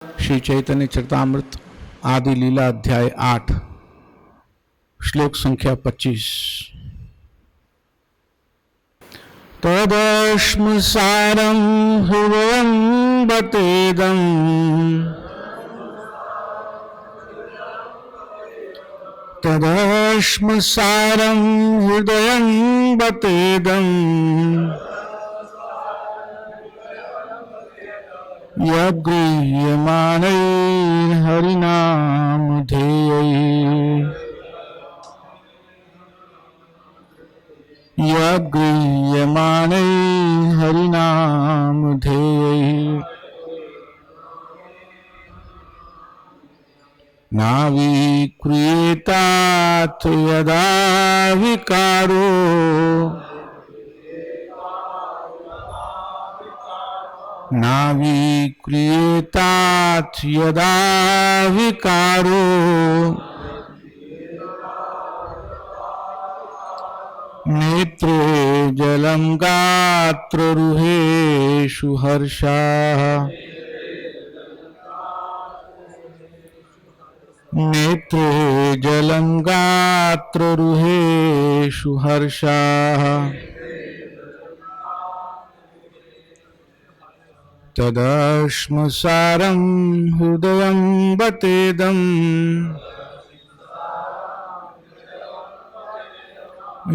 श्री चैतन्य चरितामृत आदि लीला अध्याय 8 श्लोक संख्या 25। तदश्म सारं हृदयं बतेदम् तदश्म सारं हृदयं बतेदम् यगृह्यमाणै हरिनामधेयै यगृह्यमाणै हरिनामधेयै नाविक्रियेताथ यदा विकारो नाविक्रियेताथ यदा विकारो नेत्रे जलं गात्ररुहेषु हर्षः नेत्रे जलं गात्ररुहेषु हर्षः तदश्म सारं हृदयं बतेदम्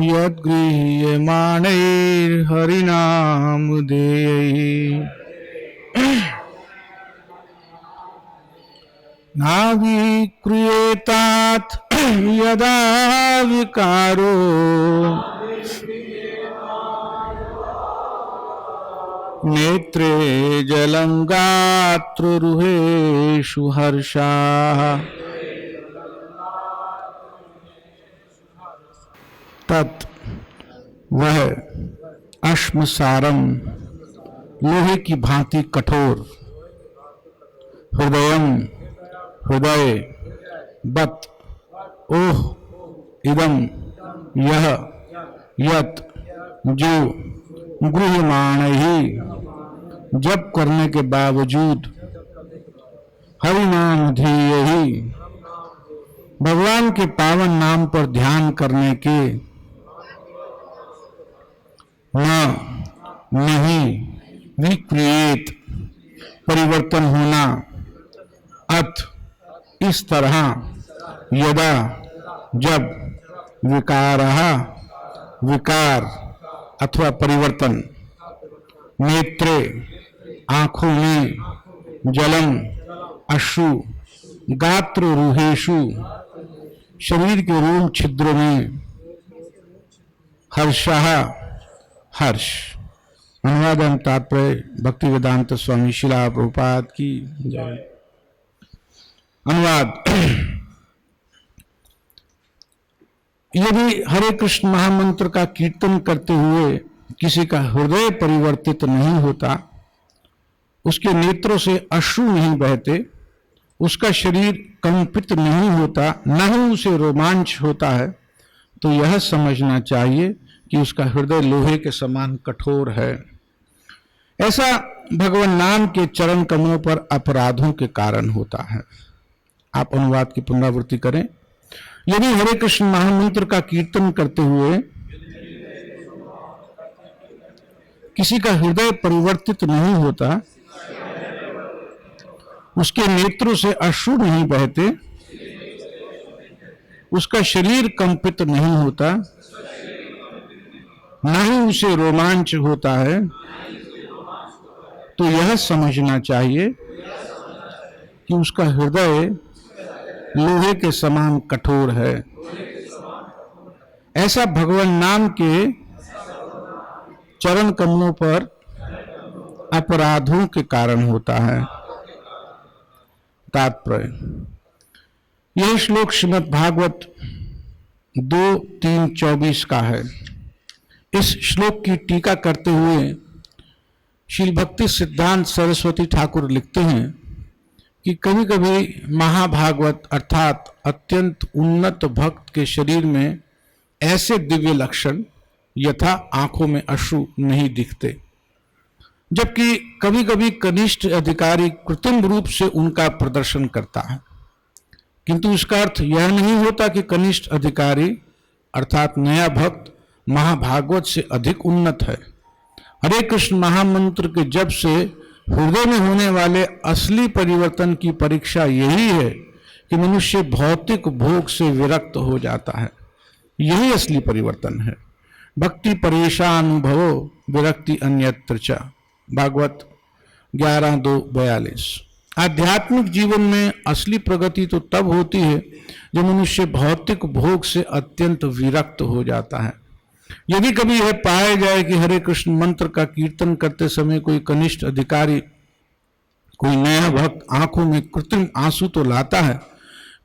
यद्गृह्यमाणैर्हरिनामधेयै नाविक्रियेताथ यदा विकारो नेत्रे जलं गात्ररुहेषु हर्षः तत् वह अश्मसारम लोहे की भांति कठोर हृदयम हृदय बत ओह इदम यह यत जो गृह्यमाण ही जप करने के बावजूद हरिनाम ध्येय ही भगवान के पावन नाम पर ध्यान करने के नहीं विक्रियेत परिवर्तन होना अथ इस तरह यदा जब विकार अथवा परिवर्तन नेत्रे आंखों में जलम अश्रु गात्र रूहेशु शरीर के रोम छिद्रों में हर्षः हर्ष। अनुवाद एवं तात्पर्य भक्ति वेदांत स्वामी शिला प्रभुपाद की जय। अनुवाद। यदि हरे कृष्ण महामंत्र का कीर्तन करते हुए किसी का हृदय परिवर्तित नहीं होता, उसके नेत्रों से अश्रु नहीं बहते, उसका शरीर कंपित नहीं होता, न ही उसे रोमांच होता है, तो यह समझना चाहिए कि उसका हृदय लोहे के समान कठोर है। ऐसा भगवान नाम के चरण कमलों पर अपराधों के कारण होता है। आप अनुवाद की पुनरावृत्ति करें। यदि हरे कृष्ण महामंत्र का कीर्तन करते हुए किसी का हृदय परिवर्तित नहीं होता, उसके नेत्रों से अश्रु नहीं बहते, उसका शरीर कंपित नहीं होता, न ही उसे रोमांच होता है, तो यह समझना चाहिए कि उसका हृदय लोहे के समान कठोर है। ऐसा भगवान नाम के चरण कमलों पर अपराधों के कारण होता है। तात्पर्य। यह श्लोक श्रीमद् भागवत 2:3-24 का है। इस श्लोक की टीका करते हुए श्रील भक्ति सिद्धांत सरस्वती ठाकुर लिखते हैं कि कभी कभी महाभागवत अर्थात अत्यंत उन्नत भक्त के शरीर में ऐसे दिव्य लक्षण यथा आंखों में अश्रु नहीं दिखते, जबकि कभी कभी कनिष्ठ अधिकारी कृत्रिम रूप से उनका प्रदर्शन करता है, किंतु इसका अर्थ यह नहीं होता कि कनिष्ठ अधिकारी अर्थात नया भक्त महाभागवत से अधिक उन्नत है। हरे कृष्ण महामंत्र के जप से हृदय में होने वाले असली परिवर्तन की परीक्षा यही है कि मनुष्य भौतिक भोग से विरक्त हो जाता है। यही असली परिवर्तन है। भक्ति परेशानुभवो विरक्ति अन्यत्र च, भागवत 11:2-42। आध्यात्मिक जीवन में असली प्रगति तो तब होती है जब मनुष्य भौतिक भोग से अत्यंत विरक्त हो जाता है। यदि कभी यह पाया जाए कि हरे कृष्ण मंत्र का कीर्तन करते समय कोई कनिष्ठ अधिकारी, कोई नया भक्त आंखों में कृत्रिम आंसू तो लाता है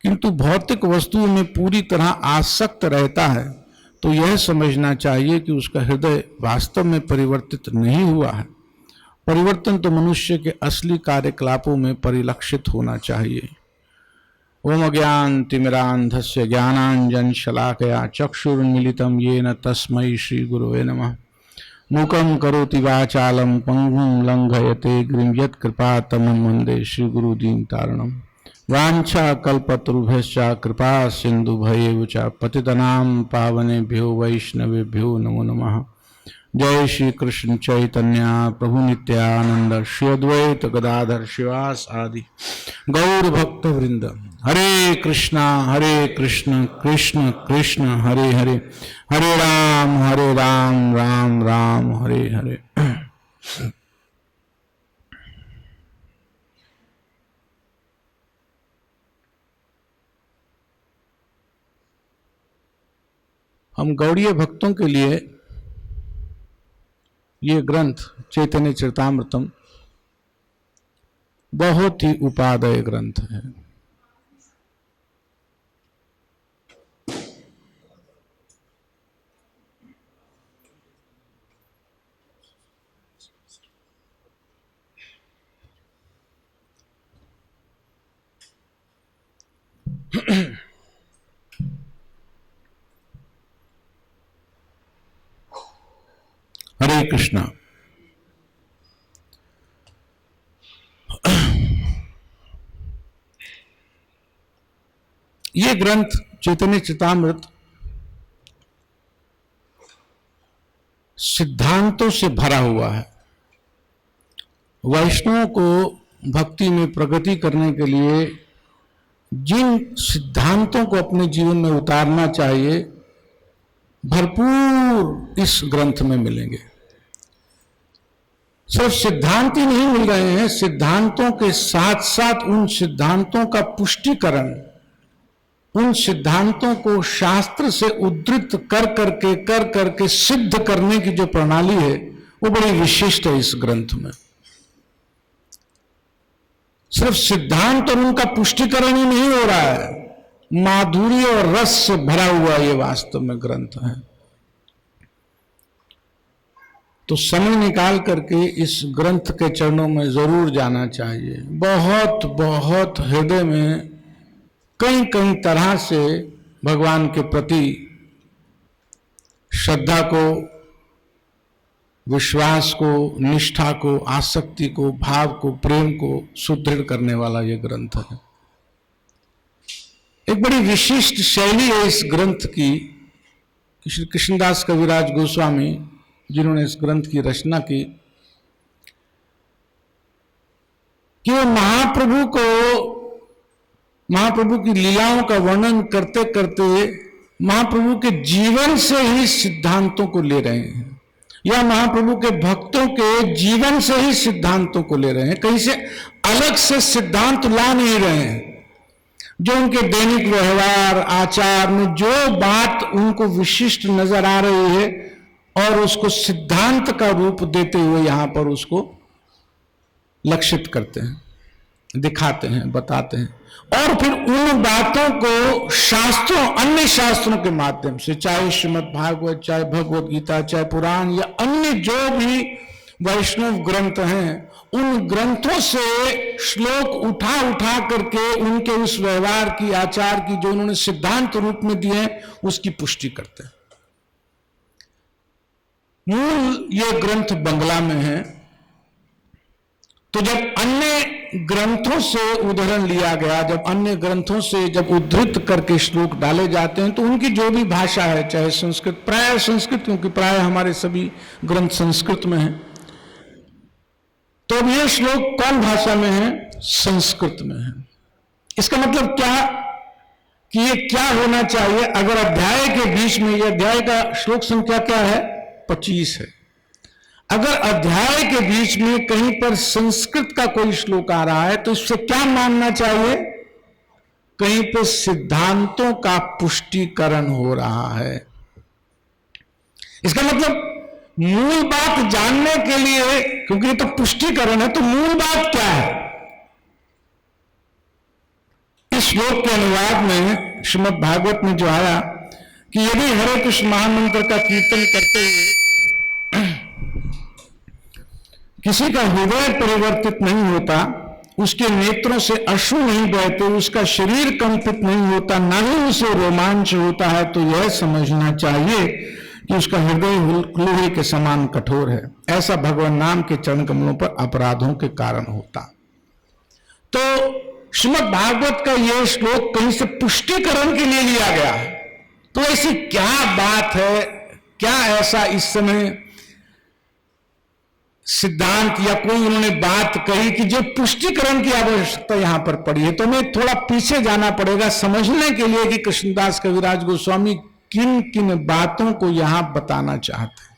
किंतु भौतिक वस्तुओं में पूरी तरह आसक्त रहता है, तो यह समझना चाहिए कि उसका हृदय वास्तव में परिवर्तित नहीं हुआ है। परिवर्तन तो मनुष्य के असली कार्यकलापों में परिलक्षित होना चाहिए। ओम अज्ञानतिमिरान्धस्य ज्ञानाञ्जनशलाकया चक्षुरुन्मीलितं येन तस्मै श्रीगुरवे नमः। मूकं करोति वाचालं पंगुं लंघयते गिरिं यत्कृपातमहं वन्दे श्रीगुरुदीनतारिणम्। वाञ्छाकल्पतरुभ्यश्च कृपा सिन्धुभ्येव च पतितनां पावनेभ्यो वैष्णवेभ्यो नमो नमः। जय श्री कृष्ण चैतन्य प्रभु नित्यानंद श्री अद्वैत गदाधर शिवास आदि गौर भक्त वृंद। हरे कृष्ण कृष्ण कृष्ण हरे हरे, हरे राम राम राम हरे हरे। हम गौड़ीय भक्तों के लिए ये ग्रंथ चैतन्य चरितामृतम बहुत ही उपादेय ग्रंथ है। हरे कृष्णा। ये ग्रंथ चैतन्य चरितामृत सिद्धांतों से भरा हुआ है। वैष्णवों को भक्ति में प्रगति करने के लिए जिन सिद्धांतों को अपने जीवन में उतारना चाहिए, भरपूर इस ग्रंथ में मिलेंगे। सिर्फ सिद्धांत ही नहीं मिल रहे हैं, सिद्धांतों के साथ साथ उन सिद्धांतों का पुष्टिकरण, उन सिद्धांतों को शास्त्र से उद्धृत कर करके सिद्ध करने की जो प्रणाली है वो बड़ी विशिष्ट है इस ग्रंथ में। सिर्फ सिद्धांत और उनका पुष्टिकरण ही नहीं हो रहा है, माधुर्य और रस से भरा हुआ ये वास्तव में ग्रंथ है। तो समय निकाल करके इस ग्रंथ के चरणों में जरूर जाना चाहिए। बहुत बहुत हृदय में कई कई तरह से भगवान के प्रति श्रद्धा को, विश्वास को, निष्ठा को, आसक्ति को, भाव को, प्रेम को सुदृढ़ करने वाला यह ग्रंथ है। एक बड़ी विशिष्ट शैली है इस ग्रंथ की। श्री कृष्णदास कविराज गोस्वामी जिन्होंने इस ग्रंथ की रचना की, कि वो महाप्रभु की लीलाओं का वर्णन करते करते महाप्रभु के जीवन से ही सिद्धांतों को ले रहे हैं, या महाप्रभु के भक्तों के जीवन से ही सिद्धांतों को ले रहे हैं। कहीं से अलग से सिद्धांत ला नहीं रहे हैं। जो उनके दैनिक व्यवहार आचार में जो बात उनको विशिष्ट नजर आ रही है और उसको सिद्धांत का रूप देते हुए यहां पर उसको लक्षित करते हैं, दिखाते हैं, बताते हैं। और फिर उन बातों को शास्त्रों, अन्य शास्त्रों के माध्यम से, चाहे श्रीमद् भागवत, चाहे भगवत गीता, चाहे पुराण या अन्य जो भी वैष्णव ग्रंथ हैं, उन ग्रंथों से श्लोक उठा करके उनके उस व्यवहार की, आचार की जो उन्होंने सिद्धांत रूप में दिए हैं उसकी पुष्टि करते हैं। मूल ये ग्रंथ बंगला में है, तो जब अन्य ग्रंथों से उदाहरण लिया गया, जब अन्य ग्रंथों से जब उद्धृत करके श्लोक डाले जाते हैं, तो उनकी जो भी भाषा है, चाहे संस्कृत, प्राय संस्कृत, क्योंकि प्राय हमारे सभी ग्रंथ संस्कृत में हैं, तो अब ये श्लोक कौन भाषा में है? संस्कृत में है। इसका मतलब क्या कि ये क्या होना चाहिए? अगर अध्याय के बीच में, ये अध्याय का श्लोक संख्या क्या है? 25 है। अगर अध्याय के बीच में कहीं पर संस्कृत का कोई श्लोक आ रहा है, तो इससे क्या मानना चाहिए? कहीं पर सिद्धांतों का पुष्टिकरण हो रहा है। इसका मतलब मूल बात जानने के लिए, क्योंकि ये तो पुष्टिकरण है, तो मूल बात क्या है? इस श्लोक के अनुवाद में श्रीमद् भागवत में जो आया कि यदि हरे कृष्ण महामंत्र का कीर्तन करते हुए किसी का हृदय परिवर्तित नहीं होता, उसके नेत्रों से अश्रु नहीं बहते, उसका शरीर कंपित नहीं होता, न ही उसे रोमांच होता है, तो यह समझना चाहिए कि उसका हृदय लोहे के समान कठोर है। ऐसा भगवान नाम के चरण कमलों पर अपराधों के कारण होता। तो श्रीमद् भागवत का यह श्लोक कहीं से पुष्टिकरण के लिए लिया गया है। तो ऐसी क्या बात है, क्या ऐसा इस समय सिद्धांत या कोई उन्होंने बात कही कि जो पुष्टिकरण की आवश्यकता यहां पर पड़ी है? तो हमें थोड़ा पीछे जाना पड़ेगा समझने के लिए कि कृष्णदास कविराज गोस्वामी किन किन बातों को यहां बताना चाहते हैं।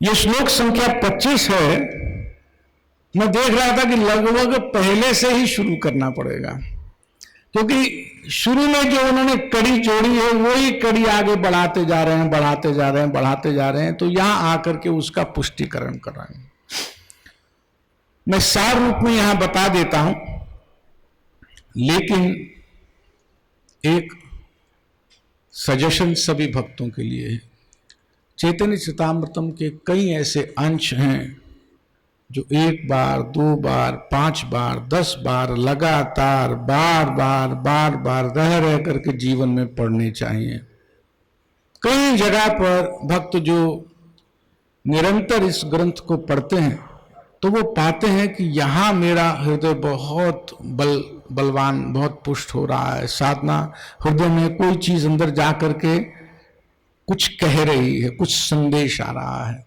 यह श्लोक संख्या 25 है। मैं देख रहा था कि लगभग पहले से ही शुरू करना पड़ेगा, क्योंकि शुरू में जो उन्होंने कड़ी जोड़ी है वही कड़ी आगे बढ़ाते जा रहे हैं, बढ़ाते जा रहे हैं, बढ़ाते जा रहे हैं, तो यहां आकर के उसका पुष्टिकरण कर रहे हैं। मैं सार रूप में यहां बता देता हूं, लेकिन एक सजेशन सभी भक्तों के लिए है। चैतन्य चरितामृतम के कई ऐसे अंश हैं जो 1 बार, 2 बार, 5 बार, 10 बार लगातार बार बार रह करके जीवन में पढ़ने चाहिए। कई जगह पर भक्त जो निरंतर इस ग्रंथ को पढ़ते हैं, तो वो पाते हैं कि यहां मेरा हृदय बहुत बलवान, बहुत पुष्ट हो रहा है। साधना हृदय में कोई चीज अंदर जा करके कुछ कह रही है, कुछ संदेश आ रहा है।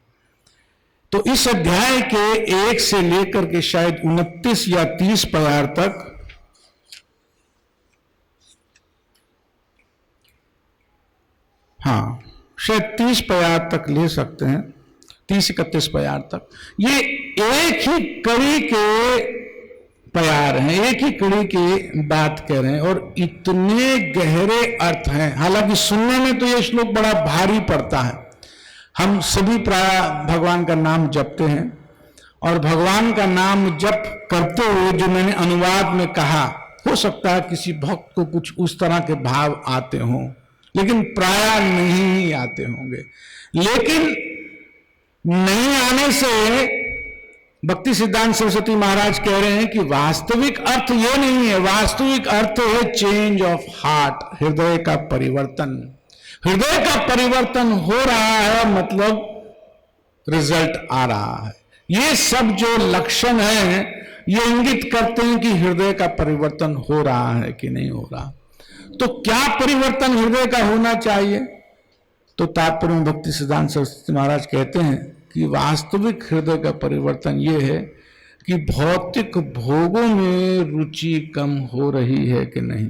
तो इस अध्याय के 1 से लेकर के शायद 29 या 30 प्यार तक शायद 30 प्यार तक ले सकते हैं, 30-31 प्यार तक। ये एक ही कड़ी के प्यार हैं, एक ही कड़ी की बात कह रहे हैं, और इतने गहरे अर्थ हैं। हालांकि सुनने में तो ये श्लोक बड़ा भारी पड़ता है। हम सभी प्राय भगवान का नाम जपते हैं, और भगवान का नाम जप करते हुए जो मैंने अनुवाद में कहा, हो सकता है किसी भक्त को कुछ उस तरह के भाव आते हों, लेकिन प्राय नहीं आते होंगे। लेकिन नहीं आने से भक्ति सिद्धांत सरस्वती महाराज कह रहे हैं कि वास्तविक अर्थ ये नहीं है। वास्तविक अर्थ है चेंज ऑफ हार्ट, हृदय का परिवर्तन। हृदय का परिवर्तन हो रहा है, मतलब रिजल्ट आ रहा है। ये सब जो लक्षण हैं ये इंगित करते हैं कि हृदय का परिवर्तन हो रहा है कि नहीं हो रहा। तो क्या परिवर्तन हृदय का होना चाहिए? तो तात्पर्य में भक्ति सिद्धांत सरस्वती महाराज कहते हैं कि वास्तविक हृदय का परिवर्तन यह है कि भौतिक भोगों में रुचि कम हो रही है कि नहीं।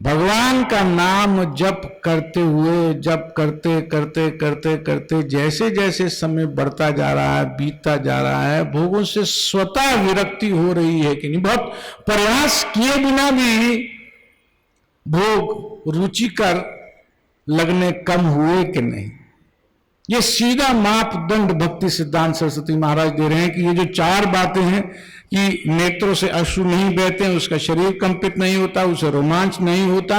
भगवान का नाम जप करते हुए, जप करते करते करते करते जैसे जैसे समय बढ़ता जा रहा है, बीतता जा रहा है, भोगों से स्वतः विरक्ति हो रही है कि नहीं। बहुत प्रयास किए बिना भी भोग रुचिकर लगने कम हुए कि नहीं। ये सीधा मापदंड भक्ति सिद्धांत सरस्वती महाराज दे रहे हैं कि ये जो 4 बातें हैं कि नेत्रों से अश्रु नहीं बहते हैं, उसका शरीर कंपित नहीं होता, उसे रोमांच नहीं होता,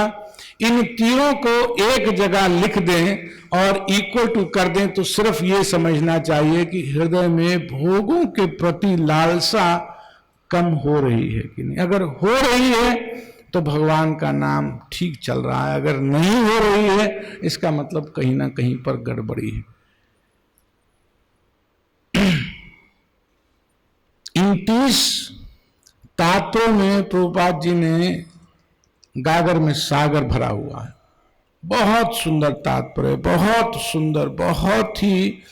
इन तीनों को एक जगह लिख दें और इक्वल टू कर दें, तो सिर्फ ये समझना चाहिए कि हृदय में भोगों के प्रति लालसा कम हो रही है कि नहीं। अगर हो रही है तो भगवान का नाम ठीक चल रहा है, अगर नहीं हो रही है इसका मतलब कहीं ना कहीं पर गड़बड़ी है। इन 30 तात्रों में प्रभुपाद जी ने गागर में सागर भरा हुआ है। बहुत सुंदर तात्पर्य, बहुत सुंदर, बहुत ही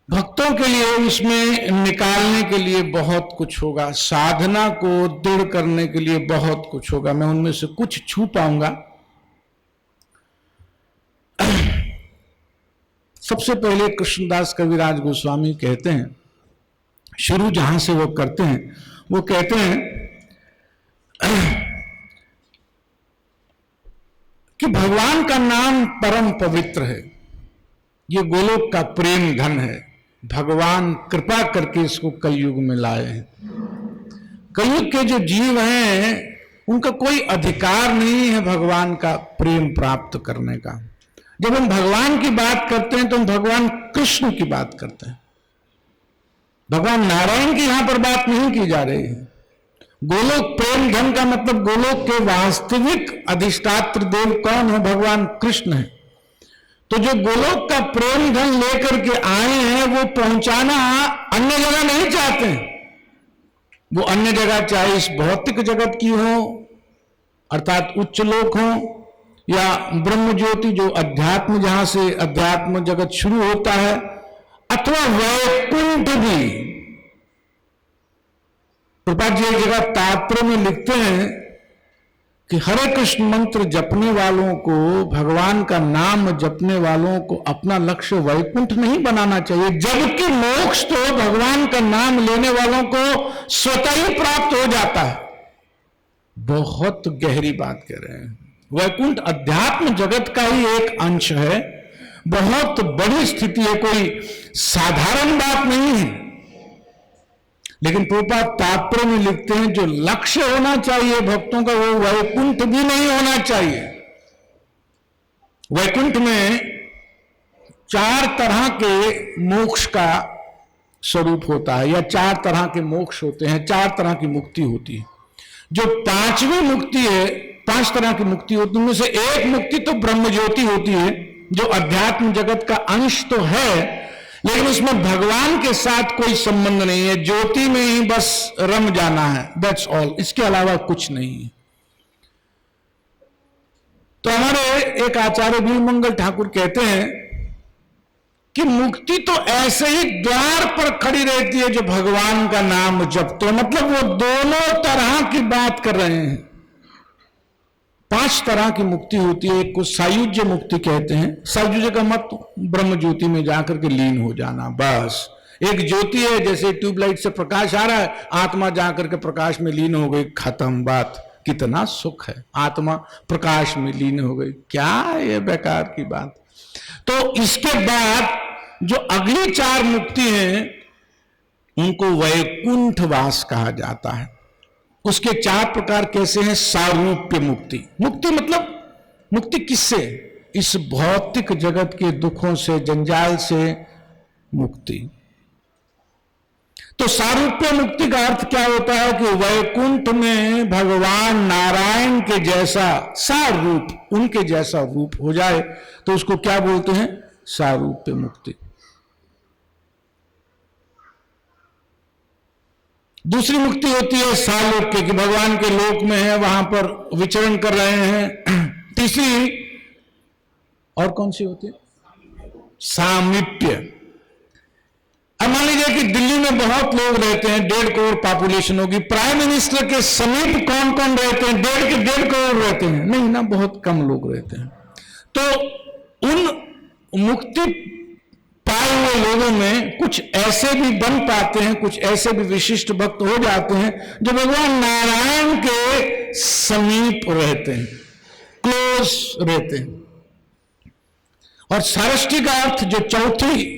भक्तों के लिए इसमें निकालने के लिए बहुत कुछ होगा, साधना को दृढ़ करने के लिए बहुत कुछ होगा। मैं उनमें से कुछ छू पाऊंगा। सबसे पहले कृष्णदास कविराज गोस्वामी कहते हैं, शुरू जहां से वो करते हैं, वो कहते हैं कि भगवान का नाम परम पवित्र है, ये गोलोक का प्रेम धन है। भगवान कृपा करके इसको कलयुग में लाए हैं। कलयुग के जो जीव हैं उनका कोई अधिकार नहीं है भगवान का प्रेम प्राप्त करने का। जब हम भगवान की बात करते हैं तो हम भगवान कृष्ण की बात करते हैं, भगवान नारायण की यहां पर बात नहीं की जा रही है। गोलोक प्रेम धन का मतलब गोलोक के वास्तविक अधिष्ठात्र देव कौन है? भगवान कृष्ण है। तो जो गोलोक का प्रेम धन लेकर के आए हैं वो पहुंचाना अन्य जगह नहीं चाहते हैं। वो अन्य जगह चाहे इस भौतिक जगत की हो अर्थात उच्च लोक हो, या ब्रह्म ज्योति जो अध्यात्म, जहां से अध्यात्म जगत शुरू होता है, अथवा वैकुंठ भी। प्रभुपाद जी एक जगह तात्पर्य में लिखते हैं कि हरे कृष्ण मंत्र जपने वालों को, भगवान का नाम जपने वालों को अपना लक्ष्य वैकुंठ नहीं बनाना चाहिए, जबकि मोक्ष तो भगवान का नाम लेने वालों को स्वतः ही प्राप्त हो जाता है। बहुत गहरी बात कह रहे हैं। वैकुंठ अध्यात्म जगत का ही एक अंश है, बहुत बड़ी स्थिति है, कोई साधारण बात नहीं है। लेकिन प्रभुपाद तात्पर्य में लिखते हैं जो लक्ष्य होना चाहिए भक्तों का वो वैकुंठ भी नहीं होना चाहिए। वैकुंठ में 4 तरह के मोक्ष का स्वरूप होता है, या 4 तरह के मोक्ष होते हैं, 4 तरह की मुक्ति होती है। जो 5वीं मुक्ति है, 5 तरह की मुक्ति होती है, उनमें से एक मुक्ति तो ब्रह्म ज्योति होती है, जो अध्यात्म जगत का अंश तो है, लेकिन उसमें भगवान के साथ कोई संबंध नहीं है, ज्योति में ही बस रम जाना है, दैट्स ऑल, इसके अलावा कुछ नहीं है। तो हमारे एक आचार्य वीरमंगल ठाकुर कहते हैं कि मुक्ति तो ऐसे ही द्वार पर खड़ी रहती है जो भगवान का नाम जपते हैं। मतलब वो दोनों तरह की बात कर रहे हैं। 5 तरह की मुक्ति होती है। एक को सायुज्य मुक्ति कहते हैं। सायुज्य का मत ब्रह्म ज्योति में जाकर के लीन हो जाना, बस। एक ज्योति है, जैसे ट्यूबलाइट से प्रकाश आ रहा है, आत्मा जाकर के प्रकाश में लीन हो गई, खत्म बात। कितना सुख है, आत्मा प्रकाश में लीन हो गई, क्या ये बेकार की बात। तो इसके बाद जो अगली 4 मुक्ति हैं उनको वैकुंठ वास कहा जाता है। उसके 4 प्रकार कैसे हैं? सारूप्य मुक्ति। मुक्ति मतलब मुक्ति किससे? इस भौतिक जगत के दुखों से, जंजाल से मुक्ति। तो सारूप्य मुक्ति का अर्थ क्या होता है कि वैकुंठ में भगवान नारायण के जैसा सारूप, उनके जैसा रूप हो जाए, तो उसको क्या बोलते हैं? सारूप्य मुक्ति। दूसरी मुक्ति होती है सालोक्य की, भगवान के लोक में है, वहां पर विचरण कर रहे हैं। तीसरी और कौन सी होती है? सामीप्य। अब मान लीजिए कि दिल्ली में बहुत लोग रहते हैं, 1.5 करोड़ पॉपुलेशन होगी, प्राइम मिनिस्टर के समीप कौन कौन रहते हैं? 1.5 करोड़ रहते हैं? नहीं ना, बहुत कम लोग रहते हैं। तो उन मुक्ति पाए हुए लोगों में कुछ ऐसे भी बन पाते हैं, कुछ ऐसे भी विशिष्ट भक्त हो जाते हैं जो भगवान नारायण के समीप रहते हैं, क्लोज रहते हैं। और सारष्टी का अर्थ, जो चौथी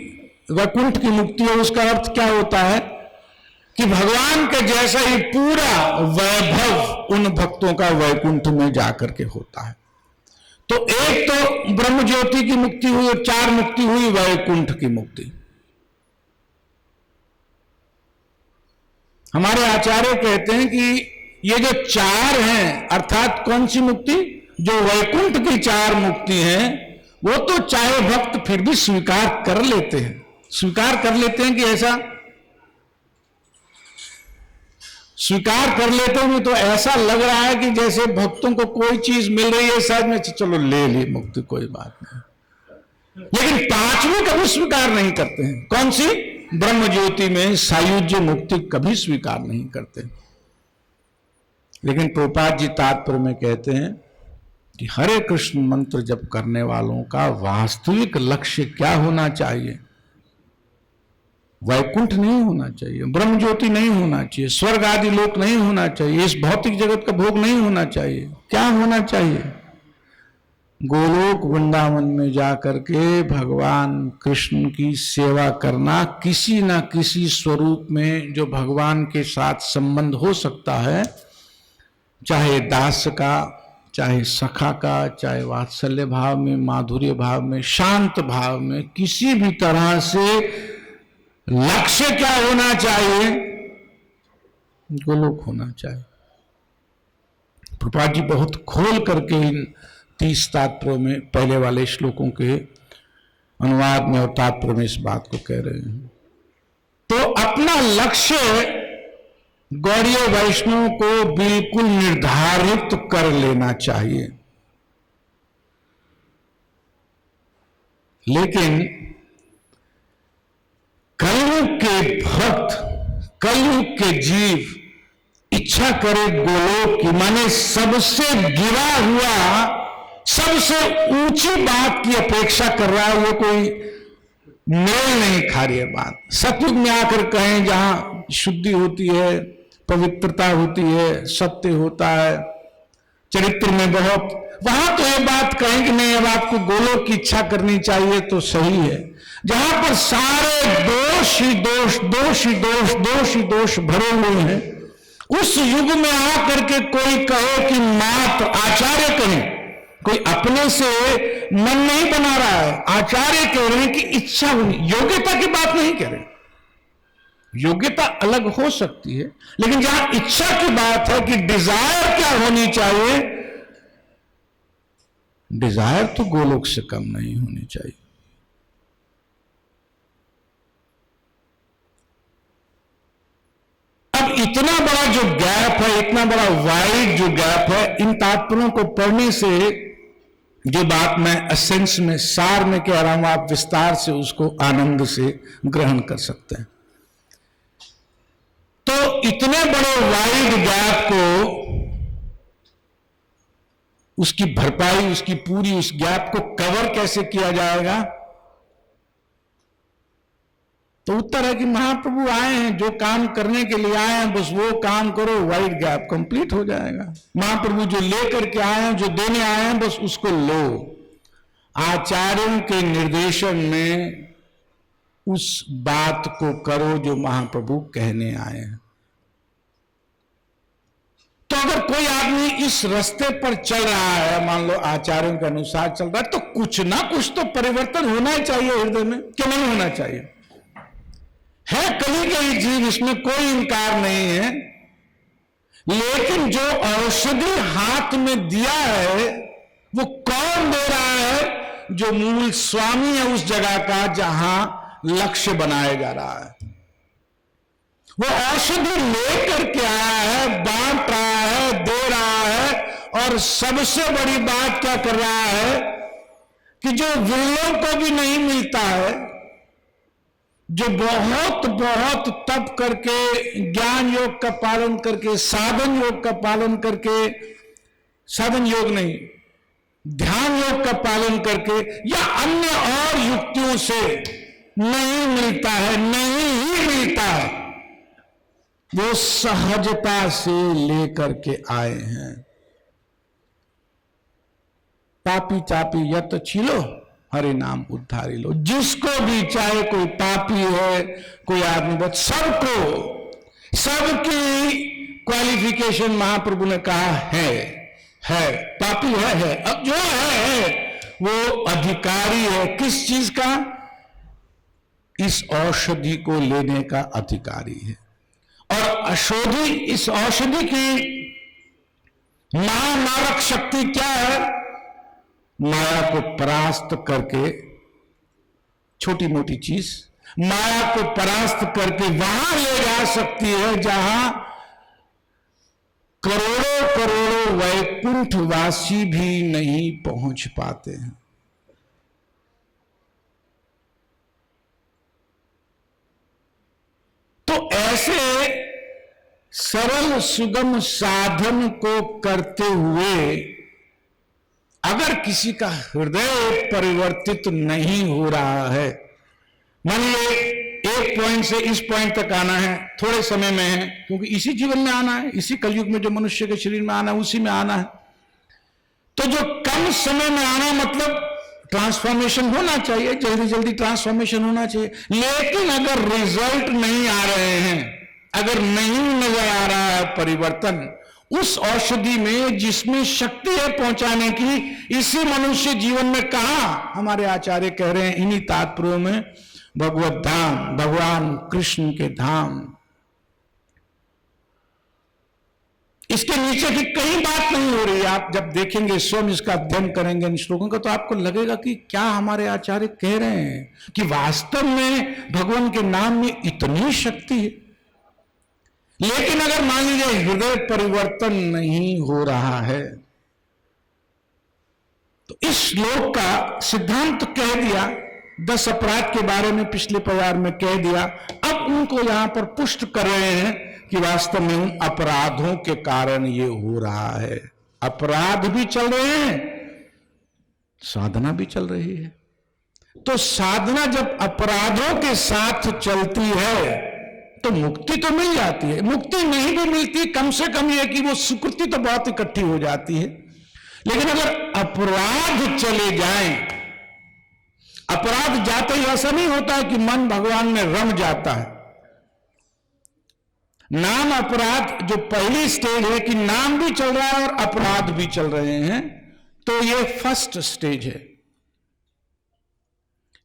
वैकुंठ की मुक्ति है, उसका अर्थ क्या होता है कि भगवान के जैसा ही पूरा वैभव उन भक्तों का वैकुंठ में जाकर के होता है। तो एक तो ब्रह्म ज्योति की मुक्ति हुई और 4 मुक्ति हुई वैकुंठ की मुक्ति। हमारे आचार्य कहते हैं कि ये जो 4 हैं, अर्थात कौन सी मुक्ति? जो वैकुंठ की 4 मुक्ति हैं, वो तो चाहे भक्त फिर भी स्वीकार कर लेते हैं, स्वीकार कर लेते हैं कि ऐसा स्वीकार कर लेते हैं तो ऐसा लग रहा है कि जैसे भक्तों को कोई चीज मिल रही है शायद में, चलो ले ली मुक्ति, कोई बात नहीं। लेकिन पांचवी कभी स्वीकार नहीं करते हैं। कौन सी? ब्रह्म ज्योति में सायुज्य मुक्ति कभी स्वीकार नहीं करते। लेकिन प्रभुपाद जी तात्पर्य में कहते हैं कि हरे कृष्ण मंत्र जप करने वालों का वास्तविक लक्ष्य क्या होना चाहिए? वैकुंठ नहीं होना चाहिए, ब्रह्म ज्योति नहीं होना चाहिए, स्वर्ग आदि लोक नहीं होना चाहिए, इस भौतिक जगत का भोग नहीं होना चाहिए। क्या होना चाहिए? गोलोक वृंदावन में जाकर के भगवान कृष्ण की सेवा करना, किसी ना किसी स्वरूप में जो भगवान के साथ संबंध हो सकता है, चाहे दास का, चाहे सखा का, चाहे वात्सल्य भाव में, माधुर्य भाव में, शांत भाव में, किसी भी तरह से लक्ष्य क्या होना चाहिए? गोलोक होना चाहिए। प्रभुपाद जी बहुत खोल करके इन 30 तात्पर्यों में, पहले वाले श्लोकों के अनुवाद में और तात्पर्य में इस बात को कह रहे हैं। तो अपना लक्ष्य गौड़ीय वैष्णव को बिल्कुल निर्धारित कर लेना चाहिए। लेकिन कलयुग के भक्त, कलयुग के जीव इच्छा करे गोलोक की, माने सबसे गिरा हुआ, सबसे ऊंची बात की अपेक्षा कर रहा है, वो कोई मेल नहीं खा रही है बात। सतयुग में आकर कहें जहां शुद्धि होती है, पवित्रता होती है, सत्य होता है, चरित्र में बहुत, वहां तो ये बात कहें कि नहीं अब आपको गोलोक की इच्छा करनी चाहिए तो सही है। जहां पर सारे दोष ही दोष, दोष ही दोष, दोष ही दोष भरे हुए हैं, उस युग में आकर के कोई कहे कि मात्र आचार्य कहें, कोई अपने से मन नहीं बना रहा है, आचार्य कह रहे हैं कि इच्छा होनी, योग्यता की बात नहीं कह रहे। योग्यता अलग हो सकती है, लेकिन जहां इच्छा की बात है कि डिजायर क्या होनी चाहिए, डिजायर तो गोलोक से कम नहीं होनी चाहिए। अब इतना बड़ा जो गैप है, इतना बड़ा वाइड जो गैप है, इन तात्पर्यों को पढ़ने से जो बात मैं एसेंस में, सार में कह रहा हूं, आप विस्तार से उसको आनंद से ग्रहण कर सकते हैं। तो इतने बड़े वाइड गैप को, उसकी भरपाई, उसकी पूरी, उस गैप को कवर कैसे किया जाएगा? तो उत्तर है कि महाप्रभु आए हैं, जो काम करने के लिए आए हैं बस वो काम करो, वाइड गैप कंप्लीट हो जाएगा। महाप्रभु जो लेकर के आए हैं, जो देने आए हैं, बस उसको लो। आचार्यों के निर्देशन में उस बात को करो जो महाप्रभु कहने आए हैं। तो अगर कोई आदमी इस रास्ते पर चल रहा है, मान लो आचार्यों के अनुसार चल रहा है, तो कुछ ना कुछ तो परिवर्तन होना ही चाहिए हृदय में, क्यों नहीं होना चाहिए? है कली के ही जीव, इसमें कोई इनकार नहीं है, लेकिन जो औषधि हाथ में दिया है वो कौन दे रहा है? जो मूल स्वामी है उस जगह का जहां लक्ष्य बनाया जा रहा है। वो औषधि लेकर के आया है, बांट रहा है, दे रहा है, और सबसे बड़ी बात क्या कर रहा है कि जो विरलों को भी नहीं मिलता है, जो बहुत बहुत तप करके, ज्ञान योग का पालन करके, साधन योग का पालन करके, साधन योग नहीं, ध्यान योग का पालन करके या अन्य और युक्तियों से नहीं मिलता है, नहीं ही मिलता है, वो सहजता से लेकर के आए हैं। पापी चापी यत छिलो, हरि नाम उद्धारी लो। जिसको भी, चाहे कोई पापी है, कोई आदमी, बहुत सबको, सबकी क्वालिफिकेशन महाप्रभु ने कहा है। पापी है। अब जो है वो अधिकारी है किस चीज का? इस औषधि को लेने का अधिकारी है। और औषधि, इस औषधि की महामारक शक्ति क्या है? माया को परास्त करके, छोटी मोटी चीज, माया को परास्त करके वहां ले जा सकती है जहां करोड़ों करोड़ों वैकुंठवासी भी नहीं पहुंच पाते हैं। तो ऐसे सरल सुगम साधन को करते हुए अगर किसी का हृदय परिवर्तित नहीं हो रहा है, मान लीजिए एक पॉइंट से इस पॉइंट तक आना है, थोड़े समय में है, क्योंकि इसी जीवन में आना है, इसी कलयुग में जो मनुष्य के शरीर में आना है उसी में आना है। तो जो कम समय में आना मतलब ट्रांसफॉर्मेशन होना चाहिए, जल्दी जल्दी ट्रांसफॉर्मेशन होना चाहिए। लेकिन अगर रिजल्ट नहीं आ रहे हैं, अगर नहीं नजर आ रहा है परिवर्तन उस औषधि में जिसमें शक्ति है पहुंचाने की, इसी मनुष्य जीवन में कहा हमारे आचार्य कह रहे हैं इन्हीं तात्पर्यों में भगवत धाम, भगवान कृष्ण के धाम, इसके नीचे की कहीं बात नहीं हो रही है। आप जब देखेंगे, स्वयं इसका अध्ययन करेंगे इन श्लोकों का, तो आपको लगेगा कि क्या हमारे आचार्य कह रहे हैं कि वास्तव में भगवान के नाम में इतनी शक्ति है। लेकिन अगर मान लीजिए हृदय परिवर्तन नहीं हो रहा है, तो इस श्लोक का सिद्धांत कह दिया, 10 अपराध के बारे में पिछले पयार में कह दिया। अब उनको यहां पर पुष्ट कर रहे हैं कि वास्तव में उन अपराधों के कारण ये हो रहा है। अपराध भी चल रहे हैं, साधना भी चल रही है। तो साधना जब अपराधों के साथ चलती है तो मुक्ति तो मिल जाती है। मुक्ति नहीं भी मिलती, कम से कम यह कि वो सुकृति तो बहुत इकट्ठी हो जाती है। लेकिन अगर अपराध चले जाएं, अपराध जाते ही ऐसा नहीं होता है कि मन भगवान में रम जाता है। नाम अपराध जो पहली स्टेज है कि नाम भी चल रहा है और अपराध भी चल रहे हैं, तो ये फर्स्ट स्टेज है।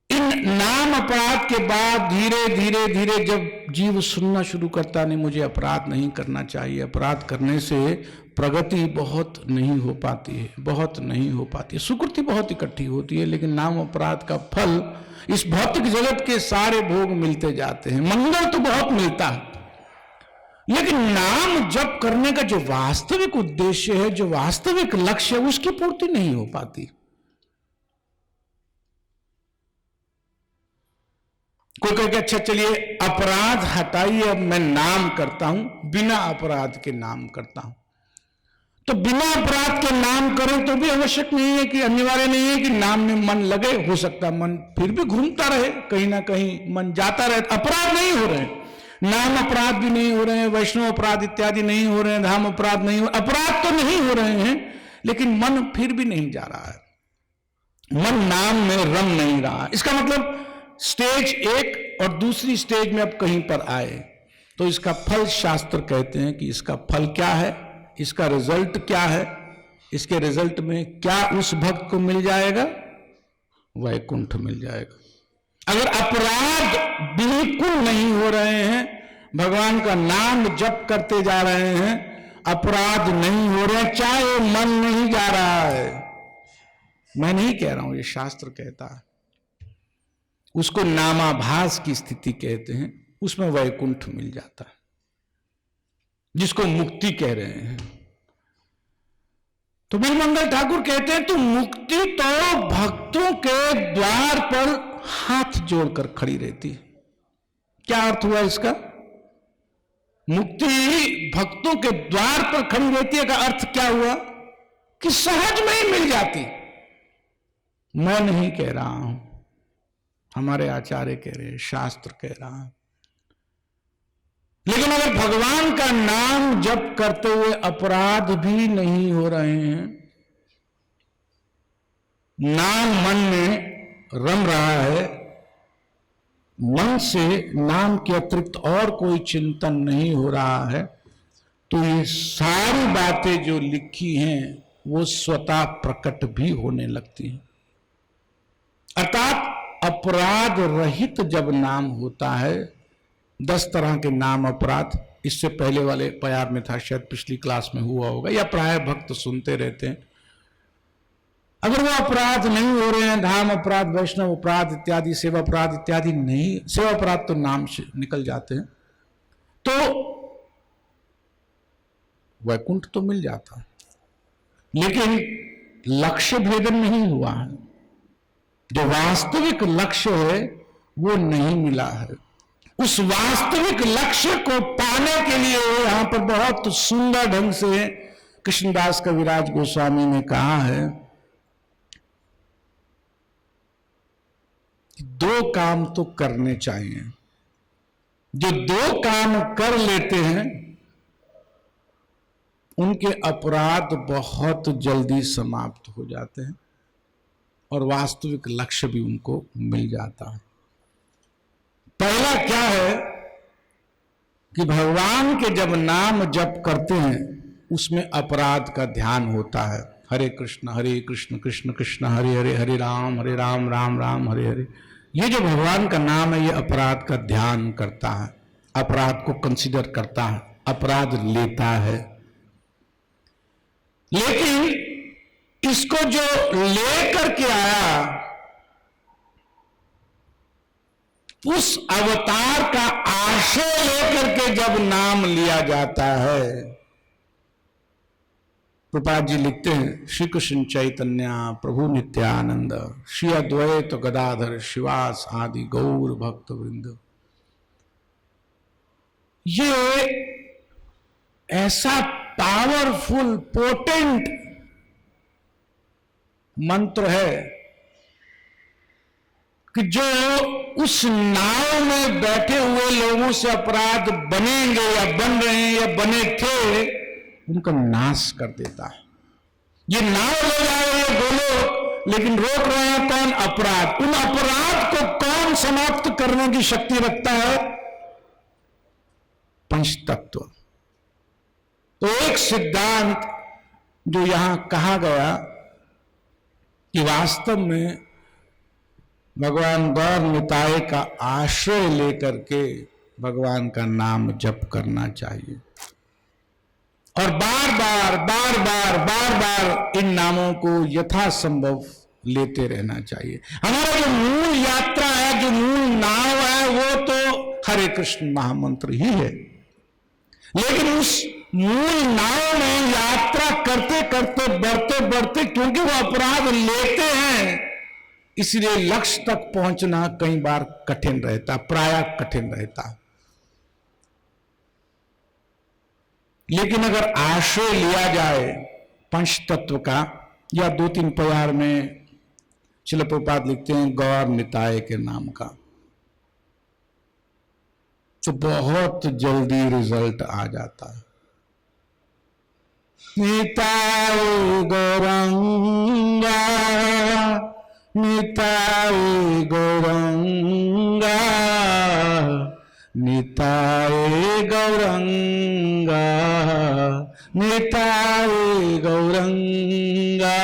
इन नाम अपराध के बाद धीरे धीरे धीरे जब जीव सुनना शुरू करता, नहीं मुझे अपराध नहीं करना चाहिए, अपराध करने से प्रगति बहुत नहीं हो पाती है, बहुत नहीं हो पाती है, सुकृति बहुत इकट्ठी होती है, लेकिन नाम अपराध का फल इस भौतिक जगत के सारे भोग मिलते जाते हैं। मंगल तो बहुत मिलता है, लेकिन नाम जप करने का जो वास्तविक उद्देश्य है, जो वास्तविक लक्ष्य है, उसकी पूर्ति नहीं हो पाती। कोई कहे अच्छा चलिए अपराध हटाइए, अब मैं नाम करता हूं, बिना अपराध के नाम करता हूं। तो बिना अपराध के नाम करें तो भी आवश्यक नहीं है कि, अनिवार्य नहीं है कि नाम में मन लगे। हो सकता मन फिर भी घूमता रहे, कहीं ना कहीं मन जाता रहे, अपराध नहीं हो रहे हैं, नाम अपराध भी नहीं हो रहे हैं, वैष्णव अपराध इत्यादि नहीं हो रहे हैं, धाम अपराध नहीं हो, अपराध तो नहीं हो रहे हैं, लेकिन मन फिर भी नहीं जा रहा है, मन नाम में रम नहीं रहा। इसका मतलब स्टेज एक और दूसरी स्टेज में अब कहीं पर आए तो इसका फल शास्त्र कहते हैं कि इसका फल क्या है, इसका रिजल्ट क्या है, इसके रिजल्ट में क्या उस भक्त को मिल जाएगा, वैकुंठ मिल जाएगा। अगर अपराध बिल्कुल नहीं हो रहे हैं, भगवान का नाम जप करते जा रहे हैं, अपराध नहीं हो रहे, चाहे मन नहीं जा रहा है, मैं नहीं कह रहा हूं, ये शास्त्र कहता है, उसको नामाभास की स्थिति कहते हैं, उसमें वैकुंठ मिल जाता है, जिसको मुक्ति कह रहे हैं। तो नीलमंगल ठाकुर कहते हैं तो मुक्ति तो भक्तों के द्वार पर हाथ जोड़कर खड़ी रहती है। क्या अर्थ हुआ इसका? मुक्ति भक्तों के द्वार पर खड़ी रहती है का अर्थ क्या हुआ कि सहज में ही मिल जाती। मैं नहीं कह रहा हूं, हमारे आचार्य कह रहे हैं, शास्त्र कह रहा है। लेकिन अगर भगवान का नाम जप करते हुए अपराध भी नहीं हो रहे हैं, नाम मन में रम रहा है, मन से नाम के अतिरिक्त और कोई चिंतन नहीं हो रहा है, तो ये सारी बातें जो लिखी हैं वो स्वतः प्रकट भी होने लगती हैं। अर्थात अपराध रहित जब नाम होता है, 10 तरह के नाम अपराध, इससे पहले वाले प्यार में था, शायद पिछली क्लास में हुआ होगा, या प्राय भक्त सुनते रहते हैं। अगर वो अपराध नहीं हो रहे हैं, धाम अपराध, वैष्णव अपराध इत्यादि, सेवा अपराध इत्यादि नहीं, सेवा अपराध तो नाम से निकल जाते हैं, तो वैकुंठ तो मिल जाता, लेकिन लक्ष्य भेदन नहीं हुआ है। जो वास्तविक लक्ष्य है वो नहीं मिला है। उस वास्तविक लक्ष्य को पाने के लिए यहां पर बहुत सुंदर ढंग से कृष्णदास कविराज गोस्वामी ने कहा है कि दो काम तो करने चाहिए। जो दो काम कर लेते हैं उनके अपराध बहुत जल्दी समाप्त हो जाते हैं और वास्तविक लक्ष्य भी उनको मिल जाता है। पहला क्या है कि भगवान के जब नाम जप करते हैं उसमें अपराध का ध्यान होता है। हरे कृष्ण कृष्ण कृष्ण हरे हरे, हरे राम राम राम हरे हरे। ये जो भगवान का नाम है ये अपराध का ध्यान करता है, अपराध को कंसीडर करता है, अपराध लेता है। लेकिन इसको जो लेकर के आया उस अवतार का आशय लेकर के जब नाम लिया जाता है, प्रभुपाद जी लिखते हैं श्री कृष्ण चैतन्य प्रभु नित्यानंद श्री अद्वैत गदाधर शिवास आदि गौर भक्त वृंद। ये ऐसा पावरफुल पोटेंट मंत्र है कि जो उस नाव में बैठे हुए लोगों से अपराध बनेंगे या बन रहे हैं या बने थे उनका नाश कर देता है। ये नाव ले जा रहे हैं गोलोक, लेकिन रोक रहे हैं कौन? अपराध। उन अपराध को कौन समाप्त करने की शक्ति रखता है? पंच तत्व। तो एक सिद्धांत जो यहां कहा गया कि वास्तव में भगवान गौर निताय का आश्रय लेकर के भगवान का नाम जप करना चाहिए और बार बार इन नामों को यथासंभव लेते रहना चाहिए। हमारा जो मूल यात्रा है, जो मूल नाव है, वो तो हरे कृष्ण महामंत्र ही है। लेकिन उस मूल नाव में यात्रा करते करते बढ़ते क्योंकि वो अपराध लेते हैं, इसलिए लक्ष्य तक पहुंचना कई बार कठिन रहता, प्रायः कठिन रहता। लेकिन अगर आश्रय लिया जाए पंच तत्व का, या दो तीन प्यार में श्रील प्रभुपाद लिखते हैं गौर निताय के नाम का, तो बहुत जल्दी रिजल्ट आ जाता है। निताय गौरंगा निताय गौरंगा निताय गौरंगा निताय गौरंगा।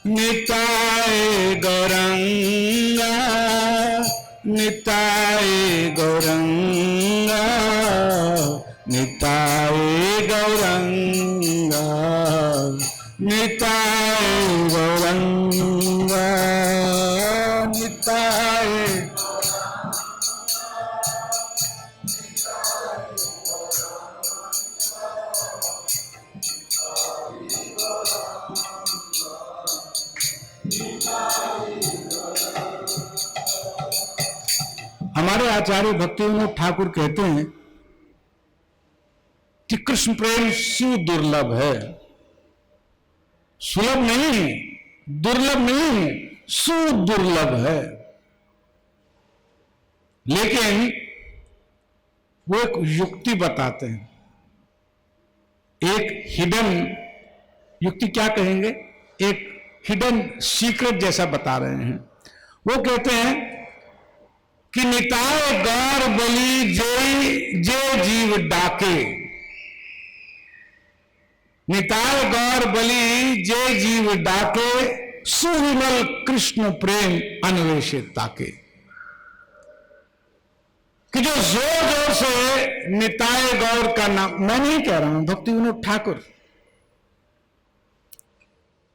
निताय गौरंगा निताय गौरंगा निताय गौरंगा निताय गौरंगा निताय। हमारे आचार्य भक्ति विनोद ठाकुर कहते हैं कि कृष्ण प्रेम सुदुर्लभ है, सुलभ नहीं है, दुर्लभ नहीं है, सुदुर्लभ है। लेकिन वो एक युक्ति बताते हैं, एक हिडन युक्ति, क्या कहेंगे, एक हिडन सीक्रेट जैसा बता रहे हैं। वो कहते हैं कि निताय गौर बलि जे जीव डाके, निताय गौर बलि जे जीव डाके सुविमल कृष्ण प्रेम अन्वेषित ताके। कि जो जोर जोर जोर से निताय गौर का नाम, मैं नहीं कह रहा हूं, भक्ति विनोद ठाकुर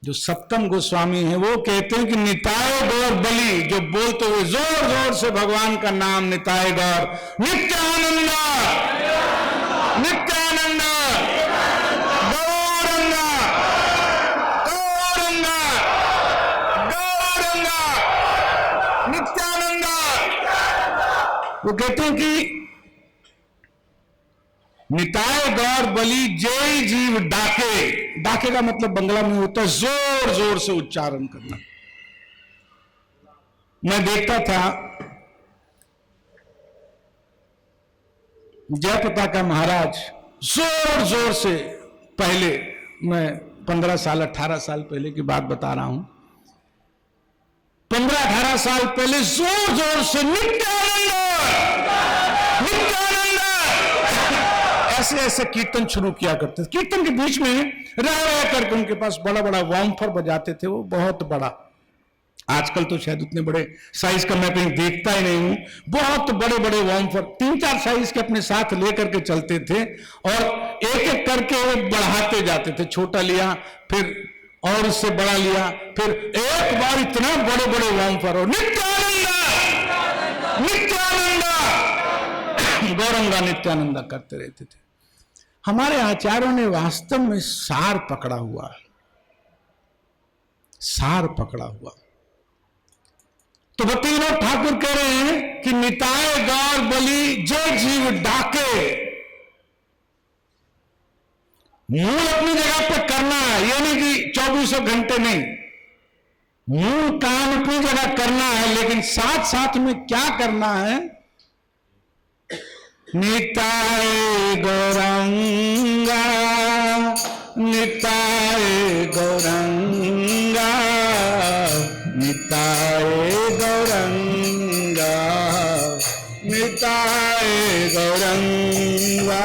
जो सप्तम गोस्वामी है वो कहते हैं कि निताय गौर बलि, जो बोलते हुए जोर जोर से भगवान का नाम निताय गौर, नित्यानंद नित्यानंद गौरंगा गौरंगा गौरंगा नित्यानंद, वो कहते हैं कि निताय गौर बलि जय जीव डाके, डाके का मतलब बंगला में होता है जोर जोर से उच्चारण करना। मैं देखता था जयप्रताप महाराज जोर जोर से, पहले मैं 15 साल 18 साल पहले की बात बता रहा हूं, 15-18 साल पहले जोर जोर से नित्यानंद नित्यानंद ऐसे ऐसे कीर्तन शुरू किया करते थे। कीर्तन के बीच में रह करके उनके पास बड़ा बड़ा वॉम्फर बजाते थे, वो बहुत बड़ा, आजकल तो शायद उतने बड़े साइज का मैं कहीं देखता ही नहीं हूं, बहुत बड़े बड़े वॉम्फर 3-4 साइज के अपने साथ लेकर के चलते थे और एक एक करके वो बढ़ाते जाते थे, छोटा लिया फिर और उससे बड़ा लिया, फिर एक बार इतना बड़े बड़े वॉम्फर, और नित्यानंद नित्यानंद गौरंगा नित्यानंदा करते रहते थे। हमारे आचार्यों ने वास्तव में सार पकड़ा हुआ है, सार पकड़ा हुआ। तो भक्ति विनोद ठाकुर कह रहे हैं कि निताय गौर बलि जय जीव डाके, मूल अपनी जगह पर करना है, ये नहीं कि 24 घंटे नहीं, मूल काम अपनी जगह करना है, लेकिन साथ साथ में क्या करना है, निताय गौरंगा निताय गौरंगा निताय गौरंगा निताय गौरंगा।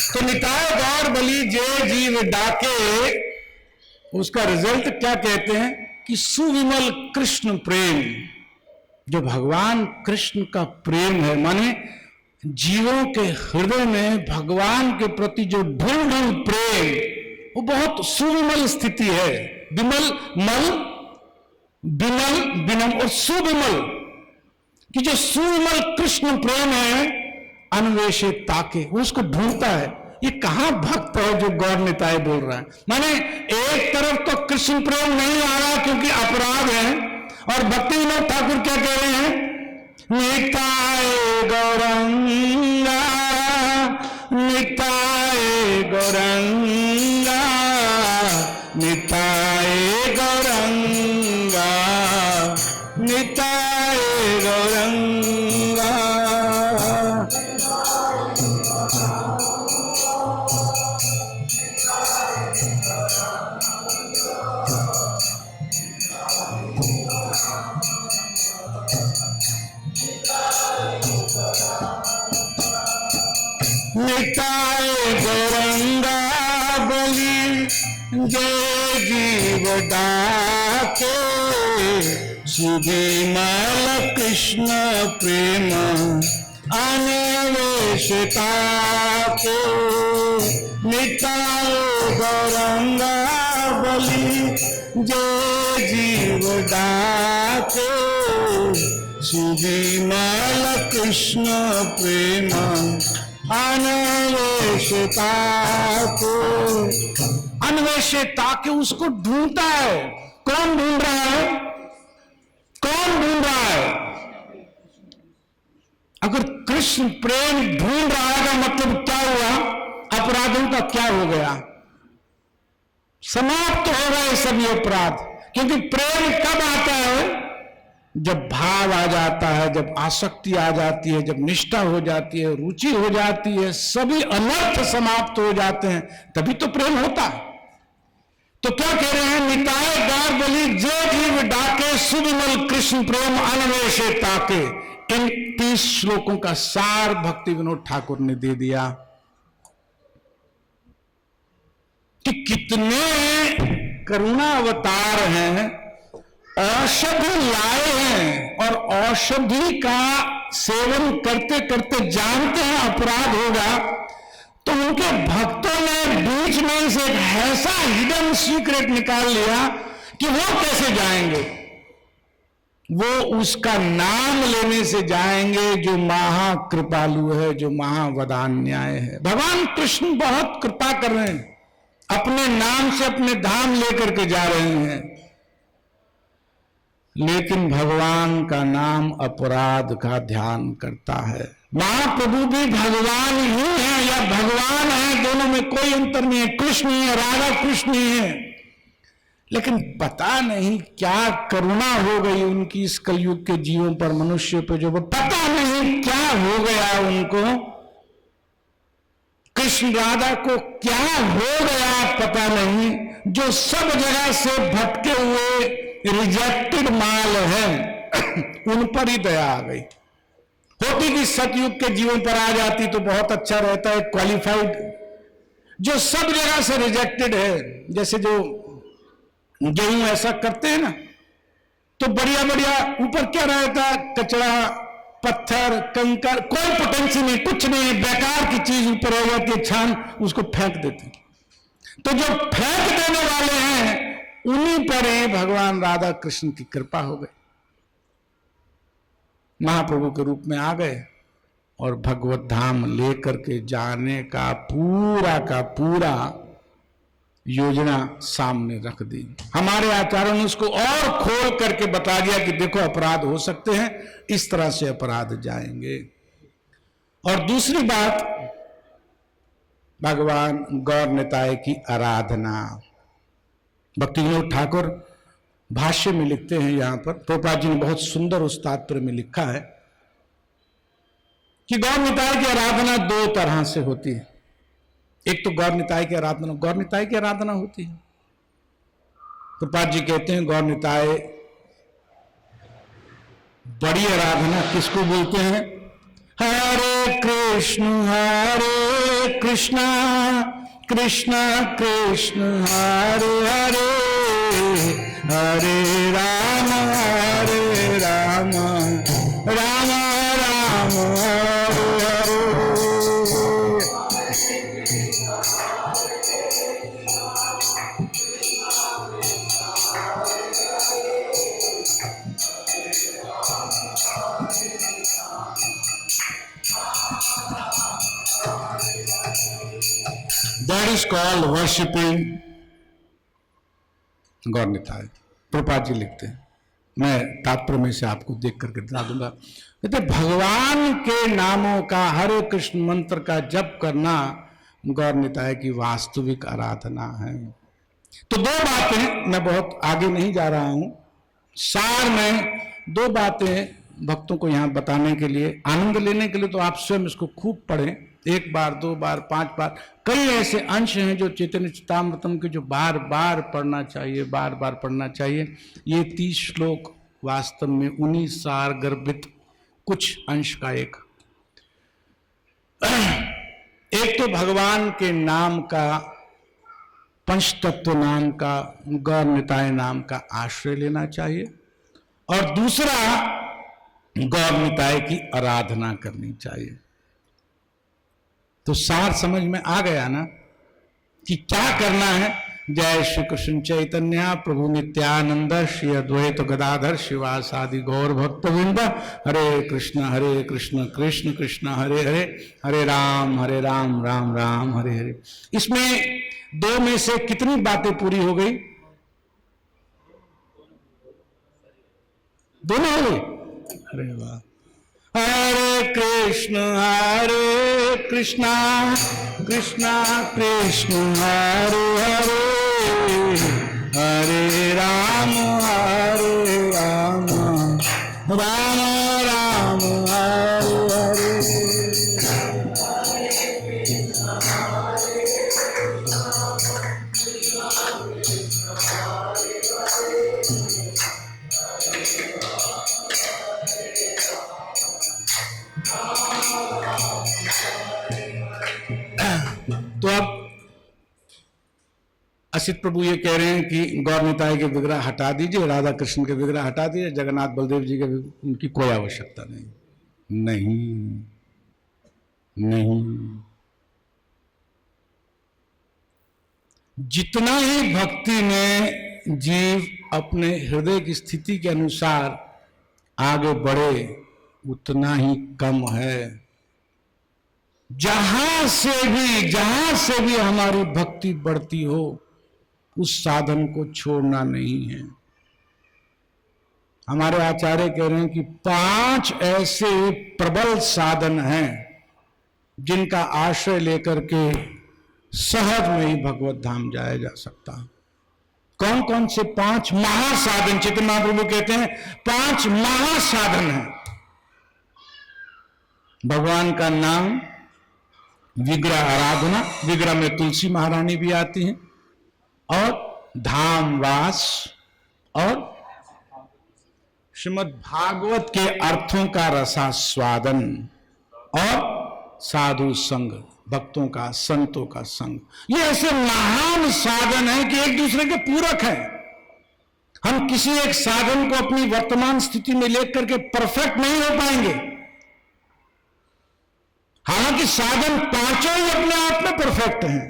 तो निताय गौर बलि जय जीव डाके, उसका रिजल्ट क्या कहते हैं कि सुविमल कृष्ण प्रेम, जो भगवान कृष्ण का प्रेम है, माने जीवों के हृदय में भगवान के प्रति जो ढूंढ प्रेम, वो बहुत सुविमल स्थिति है, विमल मल विमल विनम और सुविमल, कि जो सुविमल कृष्ण प्रेम है अन्वेषे ताके, वो उसको ढूंढता है। ये कहां भक्त है जो गौर निताय बोल रहा है, माने एक तरफ तो कृष्ण प्रेम नहीं आ रहा क्योंकि अपराध है, और भक्ति विनोद ठाकुर क्या कह रहे हैं, निताय गौरंगा निताय गौरंगा निताय गौरंगा निताय गौरंगा। निताय गौरंगा बलि जय जीव डाके, सुविमल कृष्ण प्रेम अन्वेष ताके। निताय गौरंगा बलि जय जीव डाके, सुविमल कृष्ण प्रेम अन्वेषता को, अन्वेषता के उसको ढूंढता है। कौन ढूंढ रहा है, कौन ढूंढ रहा है? अगर कृष्ण प्रेम ढूंढ रहा है का मतलब क्या हुआ, अपराधों का क्या हो गया, समाप्त हो गए सभी अपराध। क्योंकि प्रेम कब आता है, जब भाव आ जाता है, जब आसक्ति आ जाती है, जब निष्ठा हो जाती है, रुचि हो जाती है, सभी अनर्थ समाप्त हो जाते हैं, तभी तो प्रेम होता है। तो क्या कह रहे हैं, निताय गौर बलि जय जीव डाके, सुविमल कृष्ण प्रेम अन्वेषे ताके। इन 30 श्लोकों का सार भक्ति विनोद ठाकुर ने दे दिया कि कितने करुणा अवतार हैं, औषधि लाए हैं, और औषधि का सेवन करते करते जानते हैं अपराध होगा, तो उनके भक्तों ने बीच में से एक ऐसा हिडन सीक्रेट निकाल लिया कि वो कैसे जाएंगे, वो उसका नाम लेने से जाएंगे जो महाकृपालु है, जो महावदान्याय है। भगवान कृष्ण बहुत कृपा कर रहे हैं, अपने नाम से अपने धाम लेकर के जा रहे हैं, लेकिन भगवान का नाम अपराध का ध्यान करता है। महाप्रभु भी भगवान ही है या भगवान है, दोनों में कोई अंतर नहीं है। कृष्ण ही है, राधा कृष्ण ही है, लेकिन पता नहीं क्या करुणा हो गई उनकी इस कलयुग के जीवों पर, मनुष्य पे, जो पता नहीं क्या हो गया उनको। कृष्ण राधा को क्या हो गया पता नहीं, जो सब जगह से भटके हुए रिजेक्टेड माल है उन पर ही दया आ गई। होती कि सतयुग के जीवन पर आ जाती तो बहुत अच्छा रहता है, क्वालिफाइड। जो सब जगह से रिजेक्टेड है, जैसे जो गेहूं ऐसा करते हैं ना, तो बढ़िया बढ़िया ऊपर क्या रहता है, कचरा, पत्थर, कंकर, कोई पोटेंशियल नहीं, कुछ नहीं, बेकार की चीज ऊपर हो जाती है, छान उसको फेंक देते। तो जो फेंक देने वाले हैं उन्हीं पर ही भगवान राधा कृष्ण की कृपा हो गई, महाप्रभु के रूप में आ गए और भगवत धाम लेकर के जाने का पूरा योजना सामने रख दी। हमारे आचार्यों ने उसको और खोल करके बता दिया कि देखो अपराध हो सकते हैं, इस तरह से अपराध जाएंगे। और दूसरी बात, भगवान गौर निताय की आराधना। भक्ति विनोद ठाकुर भाष्य में लिखते हैं, यहां पर प्रभुपाद जी ने बहुत सुंदर उस तात्पर्य में लिखा है कि गौर निताय की आराधना 2 तरह से होती है। एक तो गौर निताय की आराधना होती है। प्रभुपाद जी कहते हैं गौर निताय बड़ी आराधना किसको बोलते हैं? हरे कृष्ण कृष्ण कृष्ण हरे हरे, हरे Ram Ram Ram Hare Hare. That is called worshipping गौर निताय। प्रभुपाद जी लिखते हैं, मैं तात्पर्य में से आपको देख करके बता दूंगा। कहते भगवान के नामों का, हरे कृष्ण मंत्र का जप करना गौर निताय की वास्तविक आराधना है। तो 2 बातें, मैं बहुत आगे नहीं जा रहा हूं, सार में 2 बातें भक्तों को यहां बताने के लिए, आनंद लेने के लिए तो आप स्वयं इसको खूब पढ़ें, 1 बार 2 बार 5 बार। कई ऐसे अंश हैं जो चैतन्य चरितामृतम के जो बार बार पढ़ना चाहिए। ये 30 श्लोक वास्तव में उन्हीं सार गर्भित कुछ अंश का एक तो भगवान के नाम का, पंचतत्व नाम का, गौर निताय नाम का आश्रय लेना चाहिए, और दूसरा गौर निताय की आराधना करनी चाहिए। तो सार समझ में आ गया ना कि क्या करना है। जय श्री कृष्ण चैतन्य प्रभु नित्यानंद श्री अद्वैत गदाधर शिवासादि गौर भक्तवृंद। हरे कृष्ण कृष्ण कृष्ण हरे हरे, हरे राम राम राम हरे हरे। इसमें 2 में से कितनी बातें पूरी हो गई? दोनों हो गई। अरे वाह। हरे कृष्ण कृष्ण कृष्ण हरे हरे, हरे राम राम राम हरे हरे। तो अब असित प्रभु ये कह रहे हैं कि गौर निताई के विग्रह हटा दीजिए, राधा कृष्ण के विग्रह हटा दीजिए, जगन्नाथ बलदेव जी के उनकी कोई आवश्यकता नहीं। नहीं नहीं, जितना ही भक्ति में जीव अपने हृदय की स्थिति के अनुसार आगे बढ़े उतना ही कम है। जहां से भी हमारी भक्ति बढ़ती हो उस साधन को छोड़ना नहीं है। हमारे आचार्य कह रहे हैं कि 5 ऐसे प्रबल साधन हैं जिनका आश्रय लेकर के सहज में ही भगवत धाम जाया जा सकता है। कौन कौन से 5 महासाधन? चैतन्य महाप्रभु कहते हैं 5 महासाधन हैं। भगवान का नाम, विग्रह आराधना, विग्रह में तुलसी महारानी भी आती हैं, और धाम वास, और श्रीमद् भागवत के अर्थों का रसास्वादन, और साधु संग, भक्तों का, संतों का संग। ये ऐसे महान साधन हैं कि एक दूसरे के पूरक हैं। हम किसी एक साधन को अपनी वर्तमान स्थिति में लेकर के परफेक्ट नहीं हो पाएंगे। हालांकि साधन 5 ही अपने आप में परफेक्ट हैं।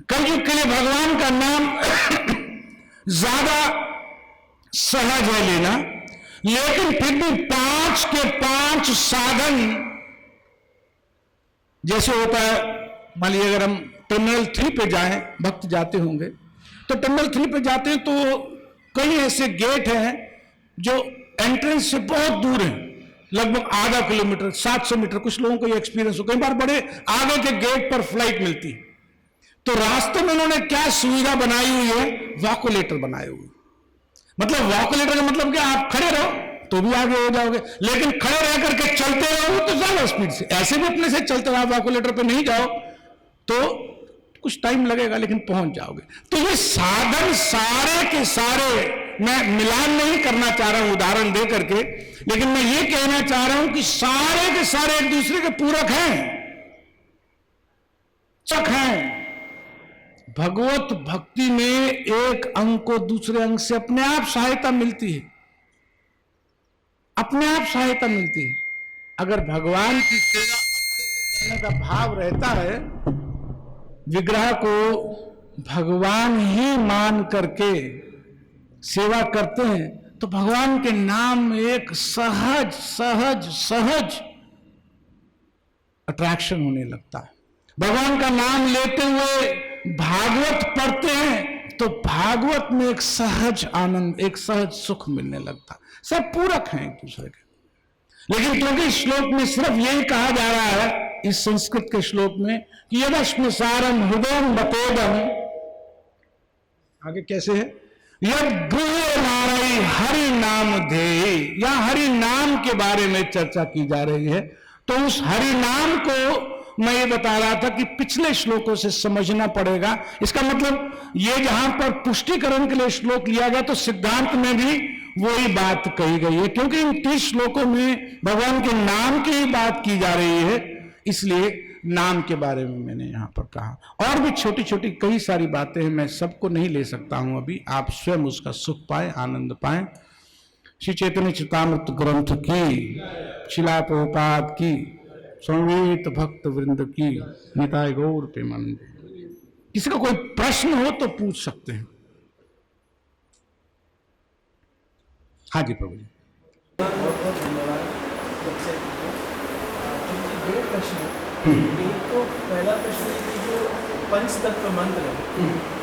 कलयुग के लिए भगवान का नाम ज्यादा सहज है लेना, लेकिन फिर भी 5 के 5 साधन जैसे होता है। मान लीजिए अगर हम टर्मिनल 3 पे जाएं, भक्त जाते होंगे तो टर्मिनल 3 पे जाते हैं तो कई ऐसे गेट हैं जो एंट्रेंस से बहुत दूर हैं, लगभग आधा किलोमीटर, 700 मीटर। कुछ लोगों को ये एक्सपीरियंस हो, कई बार बड़े आगे के गेट पर फ्लाइट मिलती है। तो रास्ते में उन्होंने क्या सुविधा बनाई हुई है? वॉकुलेटर बनाए हुए। मतलब वॉकुलेटर का मतलब क्या? आप खड़े रहो तो भी आगे हो जाओगे, लेकिन खड़े रह करके चलते रहो तो ज्यादा स्पीड से, ऐसे भी अपने से चलते रहो, वॉकुलेटर पे नहीं जाओ तो कुछ टाइम लगेगा लेकिन पहुंच जाओगे। तो ये साधन सारे के सारे, मैं मिलान नहीं करना चाह रहा हूं उदाहरण दे करके, लेकिन मैं ये कहना चाह रहा हूं कि सारे के सारे एक दूसरे के पूरक हैं, चक हैं। भगवत भक्ति में एक अंग को दूसरे अंग से अपने आप सहायता मिलती है, अपने आप सहायता मिलती है। अगर भगवान की सेवा करने का भाव रहता है, विग्रह को भगवान ही मान करके सेवा करते हैं, तो भगवान के नाम में एक सहज सहज सहज अट्रैक्शन होने लगता है। भगवान का नाम लेते हुए भागवत पढ़ते हैं तो भागवत में एक सहज आनंद, एक सहज सुख मिलने लगता है। सब पूरक हैं एक दूसरे के। लेकिन क्योंकि श्लोक में सिर्फ यही कहा जा रहा है, इस संस्कृत के श्लोक में, कि यदस्मसारम हृदय बतोदम, आगे कैसे है? यद नारायण हरि नाम धे, या हरि नाम के बारे में चर्चा की जा रही है। तो उस हरि नाम को मैं ये बता रहा था कि पिछले श्लोकों से समझना पड़ेगा। इसका मतलब ये जहां पर पुष्टिकरण के लिए श्लोक लिया गया, तो सिद्धांत में भी वही बात कही गई है, क्योंकि इन 30 श्लोकों में भगवान के नाम की ही बात की जा रही है, इसलिए नाम के बारे में मैंने यहां पर कहा। और भी छोटी छोटी कई सारी बातें हैं, मैं सबको नहीं ले सकता हूं अभी, आप स्वयं उसका सुख पाए, आनंद पाए। श्री चैतन्य चरितामृत ग्रंथ की, शिला प्रभुपाद की, संवेत भक्त वृंद की, निताय गौर प्रेमानंद। किसी का कोई प्रश्न हो तो पूछ सकते हैं। हाँ जी प्रभु जी। बहुत बहुत धन्यवाद। दो प्रश्न। एक तो पहला प्रश्न है कि जो पंच तत्व मंत्र है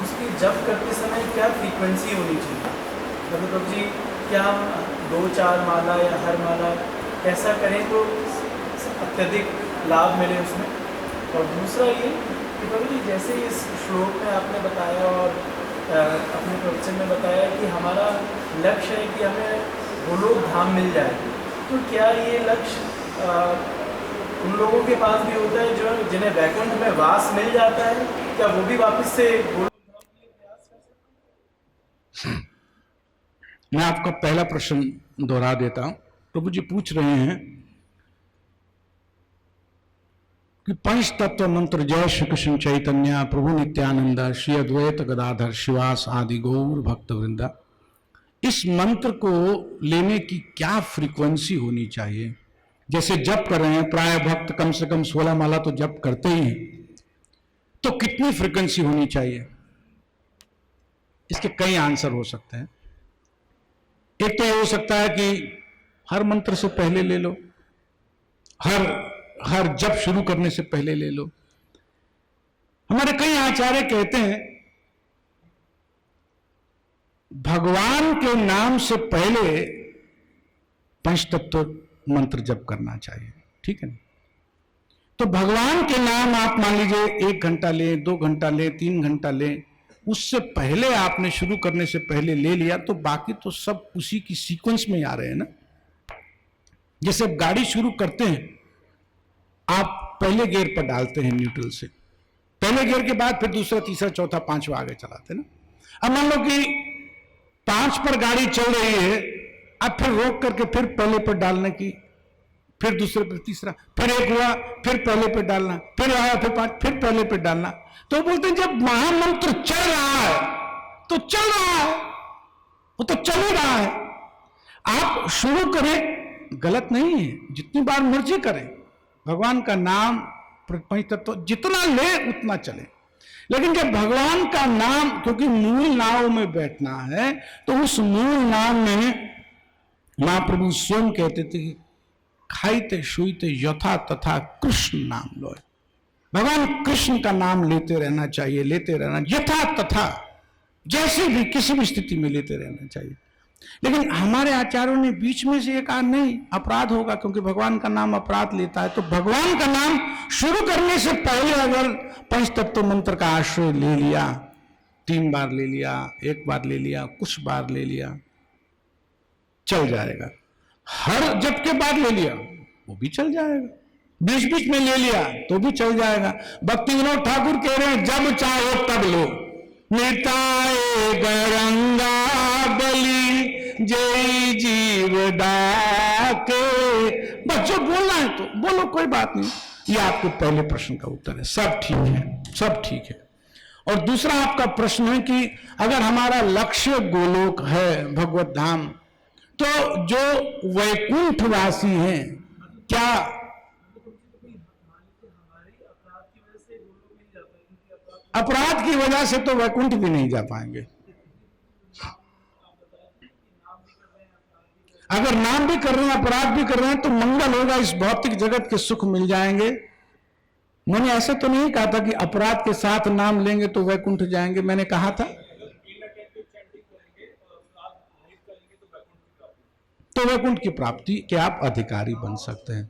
उसकी जप करते समय क्या फ्रीक्वेंसी होनी चाहिए? मतलब प्रभु जी, क्या हम 2-4 माला या हर माला ऐसा करें तो अत्यधिक लाभ मिले उसमें? और दूसरा ये कि प्रभु जी, जैसे इस श्लोक में आपने बताया और अपने प्रवचन में बताया कि हमारा लक्ष्य है कि हमें गोलोक धाम मिल जाए, तो क्या ये लक्ष्य उन लोगों के पास भी होता है जो जिन्हें वैकुंठ में वास मिल जाता है? क्या वो भी वापस से गोलोक धाम के लिए प्रयास कर सकते हैं? मैं आपका पहला प्रश्न दोहरा देता हूं। प्रभु जी पूछ रहे हैं कि पंच तत्व मंत्र जय श्री कृष्ण चैतन्य प्रभु नित्यानंद श्री अद्वैत गदाधर शिवास आदि गौर भक्त वृंदा, इस मंत्र को लेने की क्या फ्रीक्वेंसी होनी चाहिए। जैसे जप कर रहे हैं, प्राय भक्त कम से कम 16 माला तो जप करते ही हैं, तो कितनी फ्रीक्वेंसी होनी चाहिए। इसके कई आंसर हो सकते हैं। एक तो ये हो सकता है कि हर मंत्र से पहले ले लो, हर जप शुरू करने से पहले ले लो। हमारे कई आचार्य कहते हैं भगवान के नाम से पहले पंचतत्व मंत्र जप करना चाहिए, ठीक है ना। तो भगवान के नाम आप मान लीजिए 1 घंटा ले, 2 घंटा ले, 3 घंटा ले, उससे पहले आपने शुरू करने से पहले ले लिया तो बाकी तो सब उसी की सीक्वेंस में आ रहे हैं ना। जैसे आप गाड़ी शुरू करते हैं, आप पहले गियर पर डालते हैं न्यूट्रल से, पहले गियर के बाद फिर दूसरा, तीसरा, चौथा, पांचवा आगे चलाते हैं ना। अब मान लो कि 5 पर गाड़ी चल रही है, अब फिर रोक करके फिर पहले पर डालने की, फिर दूसरे पर तीसरा, फिर 1 हुआ, फिर पहले पे डालना, फिर आया, फिर 5, फिर पहले पे डालना। तो बोलते हैं जब महामंत्र चल रहा है तो चल रहा है, वो तो चल ही रहा है। आप शुरू करें, गलत नहीं है, जितनी बार मर्जी करें, भगवान का नाम पंचतत्व जितना ले उतना चले। लेकिन जब भगवान का नाम, क्योंकि मूल नाव में बैठना है, तो उस मूल नाम में महाप्रभु स्वयं कहते थे कि खाइते शुइते यथा तथा कृष्ण नाम लो। भगवान कृष्ण का नाम लेते रहना चाहिए, लेते रहना, यथा तथा, जैसे भी किसी भी स्थिति में लेते रहना चाहिए। लेकिन हमारे आचार्यों ने बीच में से ये कहा नहीं, अपराध होगा, क्योंकि भगवान का नाम अपराध लेता है। तो भगवान का नाम शुरू करने से पहले अगर पंचतत्व मंत्र का आश्रय ले लिया, 3 बार ले लिया, 1 बार ले लिया, कुछ बार ले लिया, चल जाएगा। हर जप के बाद ले लिया वो भी चल जाएगा, बीच बीच में ले लिया तो भी चल जाएगा। भक्ति विनोद ठाकुर कह रहे हैं जब चाहो तब लो, निताय गरंगा बलि जय जीव डाके। बच्चों बोलना है तो बोलो, कोई बात नहीं। ये आपके पहले प्रश्न का उत्तर है, सब ठीक है, सब ठीक है। और दूसरा आपका प्रश्न है कि अगर हमारा लक्ष्य गोलोक है, भगवत धाम, तो जो वैकुंठवासी हैं, क्या अपराध की वजह से तो वैकुंठ भी नहीं जा पाएंगे। अगर नाम भी कर रहे हैं, अपराध भी कर रहे हैं, तो मंगल होगा, इस भौतिक जगत के सुख मिल जाएंगे। मैंने ऐसे तो नहीं कहा था कि अपराध के साथ नाम लेंगे तो वैकुंठ जाएंगे। मैंने कहा था तो वैकुंठ की प्राप्ति के आप अधिकारी बन सकते हैं।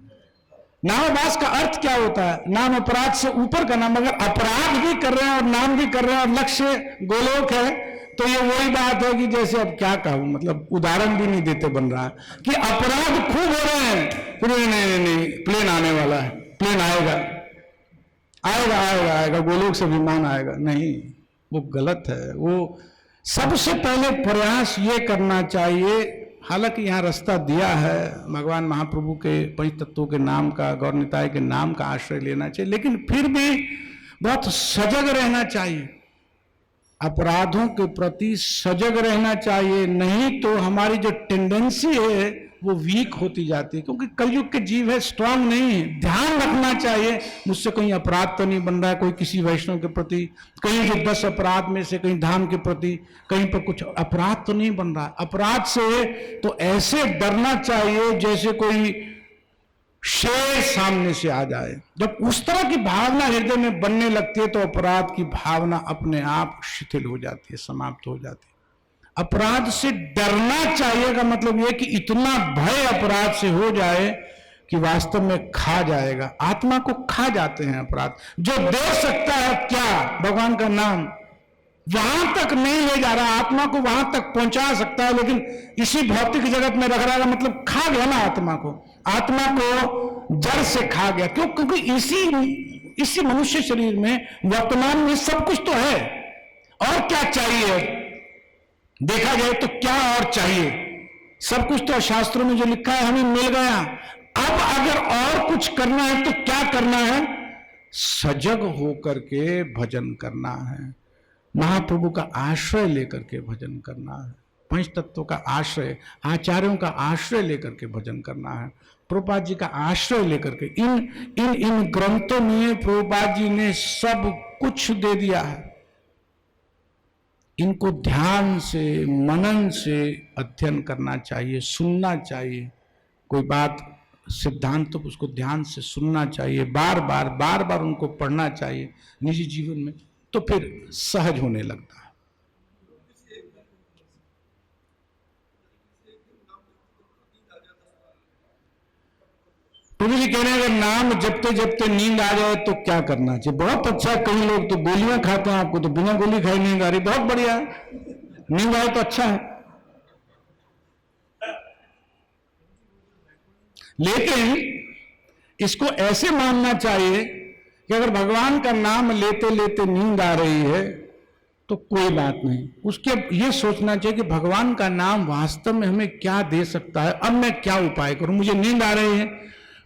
नामवास का अर्थ क्या होता है? नाम अपराध से ऊपर का नाम। अगर अपराध भी कर रहे हैं और नाम भी कर रहे हैं और लक्ष्य गोलोक है, तो ये वही बात है कि जैसे अब क्या कहूं, मतलब उदाहरण भी नहीं देते बन रहा कि अपराध खूब हो रहे हैं, फिर नहीं प्लेन आने वाला है, प्लेन आएगा आएगा आएगा आएगा, गोलोक से विमान आएगा, नहीं, वो गलत है। वो सबसे पहले प्रयास ये करना चाहिए, हालांकि यहाँ रास्ता दिया है भगवान महाप्रभु के पंचतत्वों के नाम का, गौर निताय के नाम का आश्रय लेना चाहिए, लेकिन फिर भी बहुत सजग रहना चाहिए, अपराधों के प्रति सजग रहना चाहिए। नहीं तो हमारी जो टेंडेंसी है वो वीक होती जाती है, क्योंकि कलयुग के जीव है, स्ट्रांग नहीं है। ध्यान रखना चाहिए मुझसे कहीं अपराध तो नहीं बन रहा है, कोई किसी वैष्णव के प्रति, कहीं जो 10 अपराध में से कहीं धाम के प्रति कहीं पर कुछ अपराध तो नहीं बन रहा। अपराध से तो ऐसे डरना चाहिए जैसे कोई शेर सामने से आ जाए। जब उस तरह की भावना हृदय में बनने लगती है तो अपराध की भावना अपने आप शिथिल हो जाती है, समाप्त हो जाती है। अपराध से डरना चाहिए का मतलब यह कि इतना भय अपराध से हो जाए कि वास्तव में खा जाएगा, आत्मा को खा जाते हैं अपराध। जो दे सकता है क्या, भगवान का नाम, वहां तक नहीं ले जा रहा, आत्मा को वहां तक पहुंचा सकता है, लेकिन इसी भौतिक जगत में रख रहा है, मतलब खा गया ना आत्मा को, आत्मा को जड़ से खा गया। क्यों? क्योंकि इसी मनुष्य शरीर में वर्तमान में सब कुछ तो है, और क्या चाहिए? देखा जाए तो क्या और चाहिए? सब कुछ तो शास्त्रों में जो लिखा है हमें मिल गया। अब अगर और कुछ करना है तो क्या करना है? सजग होकर के भजन करना है, महाप्रभु का आश्रय लेकर के भजन करना है, पंच तत्वों का आश्रय, आचार्यों का आश्रय लेकर के भजन करना है, प्रभुपाद जी का आश्रय लेकर के। इन ग्रंथों में प्रभुपाद जी ने सब कुछ दे दिया है। इनको ध्यान से, मनन से अध्ययन करना चाहिए, सुनना चाहिए। कोई बात सिद्धांत तो उसको ध्यान से सुनना चाहिए, बार बार उनको पढ़ना चाहिए निजी जीवन में, तो फिर सहज होने लगता है। प्रभु जी कह रहे हैं अगर नाम जपते जपते नींद आ जाए तो क्या करना चाहिए? बहुत अच्छा। कई लोग तो गोलियां खाते हैं, आपको तो बिना गोली खाई नींद आ रही, बहुत बढ़िया है, नींद आए तो अच्छा है। लेकिन इसको ऐसे मानना चाहिए कि अगर भगवान का नाम लेते लेते नींद आ रही है तो कोई बात नहीं, उसके ये सोचना चाहिए कि भगवान का नाम वास्तव में हमें क्या दे सकता है, अब मैं क्या उपाय करूं। मुझे नींद आ रही है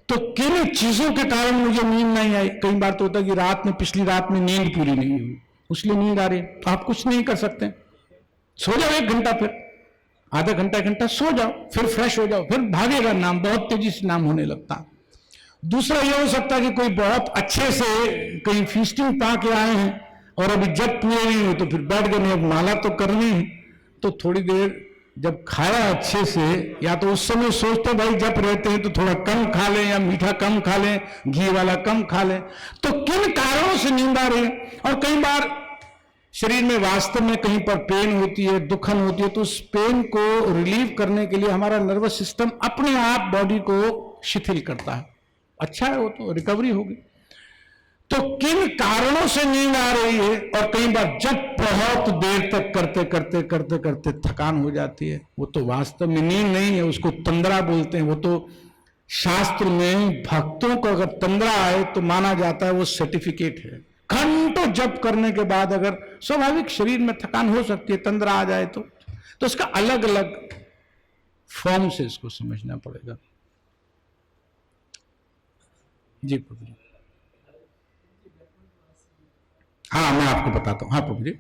तो किन चीजों के कारण मुझे नींद नहीं आई। कई बार तो होता है कि पिछली रात में नींद पूरी नहीं हुई, उसलिए नींद आ रही है, तो आप कुछ नहीं कर सकते, सो जाओ 1 घंटा, फिर आधा घंटा 1 घंटा सो जाओ, फिर फ्रेश हो जाओ, फिर भागेगा नाम, बहुत तेजी से नाम होने लगता। दूसरा यह हो सकता है कि कोई बहुत अच्छे से कहीं फीस्टिंग पा के आए हैं और अभी जब पूरे नहीं हो तो फिर बैठ गए, अब माला तो करनी है, तो थोड़ी देर जब खाया अच्छे से, या तो उस समय सोचते भाई जब रहते हैं तो थोड़ा कम खा लें, या मीठा कम खा लें, घी वाला कम खा लें। तो किन कारणों से नींद आ रही है? और कई बार शरीर में वास्तव में कहीं पर पेन होती है, दुखन होती है, तो उस पेन को रिलीव करने के लिए हमारा नर्वस सिस्टम अपने आप बॉडी को शिथिल करता है। अच्छा है, वो तो रिकवरी होगी। तो किन कारणों से नींद आ रही है? और कई बार जब बहुत देर तक करते करते थकान हो जाती है, वो तो वास्तव में नींद नहीं है, उसको तंद्रा बोलते हैं। वो तो शास्त्र में भक्तों को अगर तंद्रा आए तो माना जाता है वो सर्टिफिकेट है। घंटों जप करने के बाद अगर स्वाभाविक शरीर में थकान हो सकती है, तंद्रा आ जाए तो इसका अलग अलग फॉर्म से इसको समझना पड़ेगा। जी प्रभु जी, हाँ मैं आपको बताता हूं। हाँ प्रभु जी,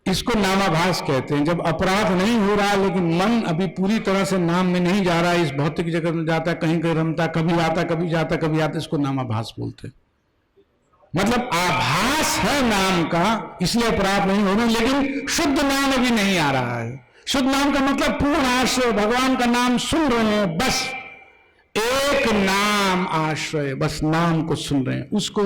इसको नामाभास कहते हैं। जब अपराध नहीं हो रहा लेकिन मन अभी पूरी तरह से नाम में नहीं जा रहा है, इस भौतिक जगत में जाता है, कहीं कहीं रमता, कभी आता कभी जाता कभी आता, इसको नामाभास बोलते हैं। मतलब आभास है नाम का, इसलिए अपराध नहीं हो रहा, लेकिन शुद्ध नाम अभी नहीं आ रहा है। शुद्ध नाम का मतलब पूर्ण आश्रय, भगवान का नाम सुन रहे हैं, बस एक नाम आश्रय, बस नाम को सुन रहे हैं, उसको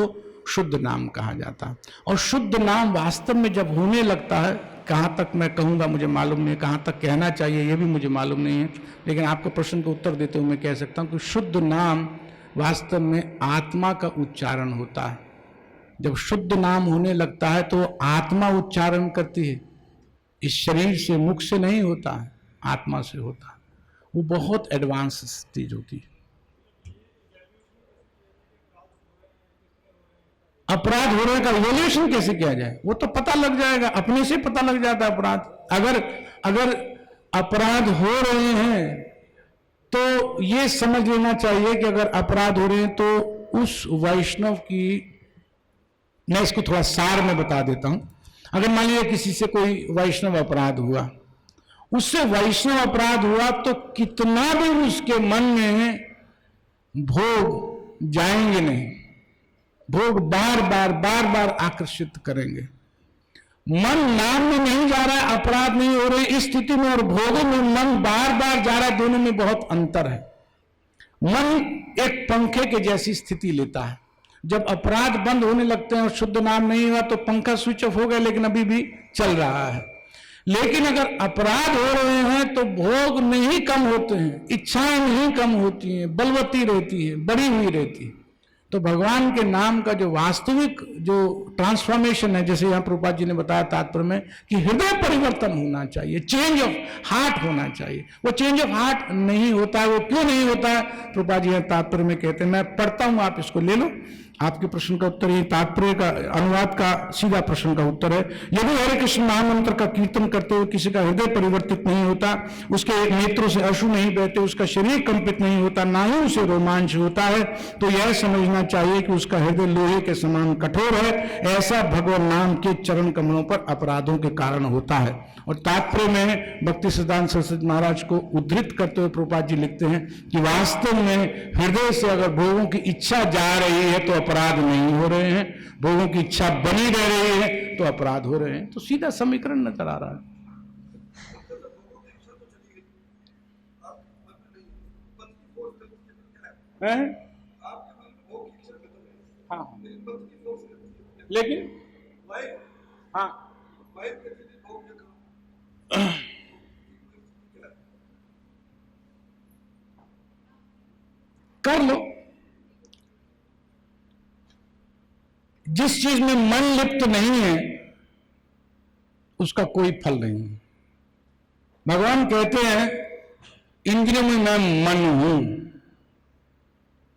शुद्ध नाम कहा जाता है। और शुद्ध नाम वास्तव में जब होने लगता है, कहां तक मैं कहूंगा मुझे मालूम नहीं है, कहां तक कहना चाहिए यह भी मुझे मालूम नहीं है, लेकिन आपको प्रश्न का उत्तर देते हुए मैं कह सकता हूं कि शुद्ध नाम वास्तव में आत्मा का उच्चारण होता है। जब शुद्ध नाम होने लगता है तो आत्मा उच्चारण करती है, इस शरीर से, मुख से नहीं होता है, आत्मा से होता है। वो बहुत एडवांस चीज होती है। अपराध होने का इवोल्यूशन कैसे किया जाए? वो तो पता लग जाएगा, अपने से पता लग जाता है अपराध। अगर अपराध हो रहे हैं तो ये समझ लेना चाहिए कि अगर अपराध हो रहे हैं तो उस वैष्णव की, मैं इसको थोड़ा सार में बता देता हूं। अगर मान लीजिए किसी से कोई वैष्णव अपराध हुआ, उससे वैष्णव अपराध हुआ, तो कितना भी उसके मन में भोग जाएंगे नहीं, भोग बार बार आकर्षित करेंगे। मन नाम में नहीं जा रहा है, अपराध नहीं हो रहे, इस स्थिति में और भोगों में मन बार जा रहा है, दोनों में बहुत अंतर है। मन एक पंखे के जैसी स्थिति लेता है। जब अपराध बंद होने लगते हैं और शुद्ध नाम नहीं हुआ तो पंखा स्विच ऑफ हो गया, लेकिन अभी भी चल रहा है। लेकिन अगर अपराध हो रहे हैं तो भोग नहीं कम होते हैं, इच्छाएं नहीं कम होती हैं, बलवती रहती है, बढ़ी हुई रहती है। तो भगवान के नाम का जो वास्तविक जो ट्रांसफॉर्मेशन है, जैसे यहां प्रभुपाद जी ने बताया तात्पर्य में, कि हृदय परिवर्तन होना चाहिए, चेंज ऑफ हार्ट होना चाहिए। वो चेंज ऑफ हार्ट नहीं होता है। वो क्यों नहीं होता है? प्रभुपाद जी तात्पर्य में कहते हैं, मैं पढ़ता हूं, आप इसको ले लो। आपके प्रश्न का उत्तर ये तात्पर्य का अनुवाद का सीधा प्रश्न का उत्तर है। यदि हरे कृष्ण महामंत्र का कीर्तन करते हुए किसी का हृदय परिवर्तित नहीं होता, उसके नेत्रों से अश्रु नहीं बहते, उसका शरीर कंपित नहीं होता, ना ही उसे रोमांच होता है, तो यह समझना चाहिए कि उसका हृदय लोहे के समान कठोर है। ऐसा भगवान नाम के चरण कमलों पर अपराधों के कारण होता है। और तात्पर्य में भक्ति सिद्धांत सरस्वती महाराज को उद्धृत करते हुए प्रभुपाद जी लिखते हैं कि वास्तव में हृदय से अगर भोगों की इच्छा जा रही है तो अपराध नहीं हो रहे हैं, भोगों की इच्छा बनी रह रही है तो अपराध हो रहे हैं। तो सीधा समीकरण नजर आ रहा है। हाँ, लेकिन हाँ कर लो। जिस चीज में मन लिप्त नहीं है उसका कोई फल नहीं है। भगवान कहते हैं इंद्रियों में मैं मन हूं।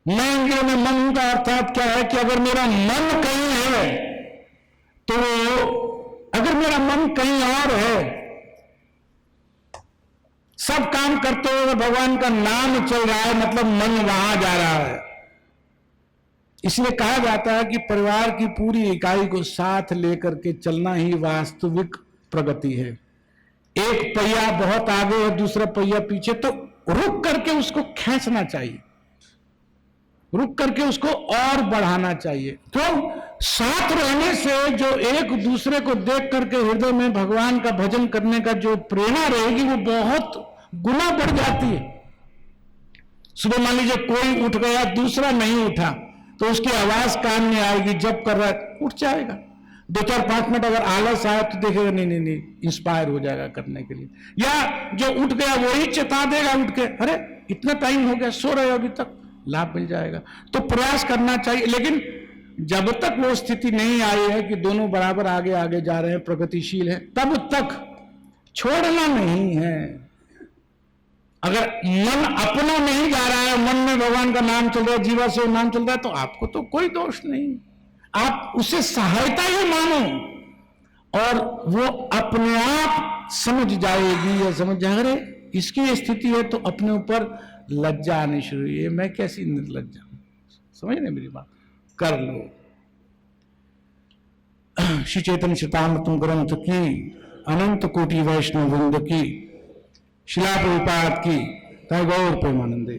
मैं इंद्रियों में मन हूं का अर्थात क्या है कि अगर मेरा मन कहीं है तो अगर मेरा मन कहीं और है, सब काम करते हुए भगवान का नाम चल रहा है, मतलब मन वहां जा रहा है। इसलिए कहा जाता है कि परिवार की पूरी इकाई को साथ लेकर के चलना ही वास्तविक प्रगति है। एक पहिया बहुत आगे है, दूसरा पहिया पीछे, तो रुक करके उसको खींचना चाहिए, रुक करके उसको और बढ़ाना चाहिए। तो साथ रहने से जो एक दूसरे को देख करके हृदय में भगवान का भजन करने का जो प्रेरणा रहेगी वो बहुत गुना बढ़ जाती है। सुबह मान लीजिए कोई उठ गया, दूसरा नहीं उठा, तो उसकी आवाज कान में आएगी, जब कर रहा है उठ जाएगा। 2-4-5 मिनट अगर आलस आया तो देखेगा नहीं, इंस्पायर हो जाएगा करने के लिए। या जो उठ गया वही चेता देगा उठ के, अरे इतना टाइम हो गया, सो रहे हो अभी तक, लाभ मिल जाएगा। तो प्रयास करना चाहिए, लेकिन जब तक वो स्थिति नहीं आई है कि दोनों बराबर आगे आगे जा रहे हैं, प्रगतिशील है, तब तक छोड़ना नहीं है। अगर मन अपना नहीं जा रहा है, मन में भगवान का नाम चल रहा है, जीवा से नाम चल रहा है, तो आपको तो कोई दोष नहीं, आप उसे सहायता ही मानो और वो अपने आप समझ जाएगी या समझ जाएगा। अरे इसकी स्थिति है तो अपने ऊपर लज्जा आनी शुरू हुई है, मैं कैसी निर्लज्जा हूं। समझ रहे मेरी बात? कर लो। श्री चैतन्य चरितामृत ग्रंथ की, अनंत कोटि वैष्णव वृंद की, शिला प्रभुपाद की, गौर प्रेमानंदे।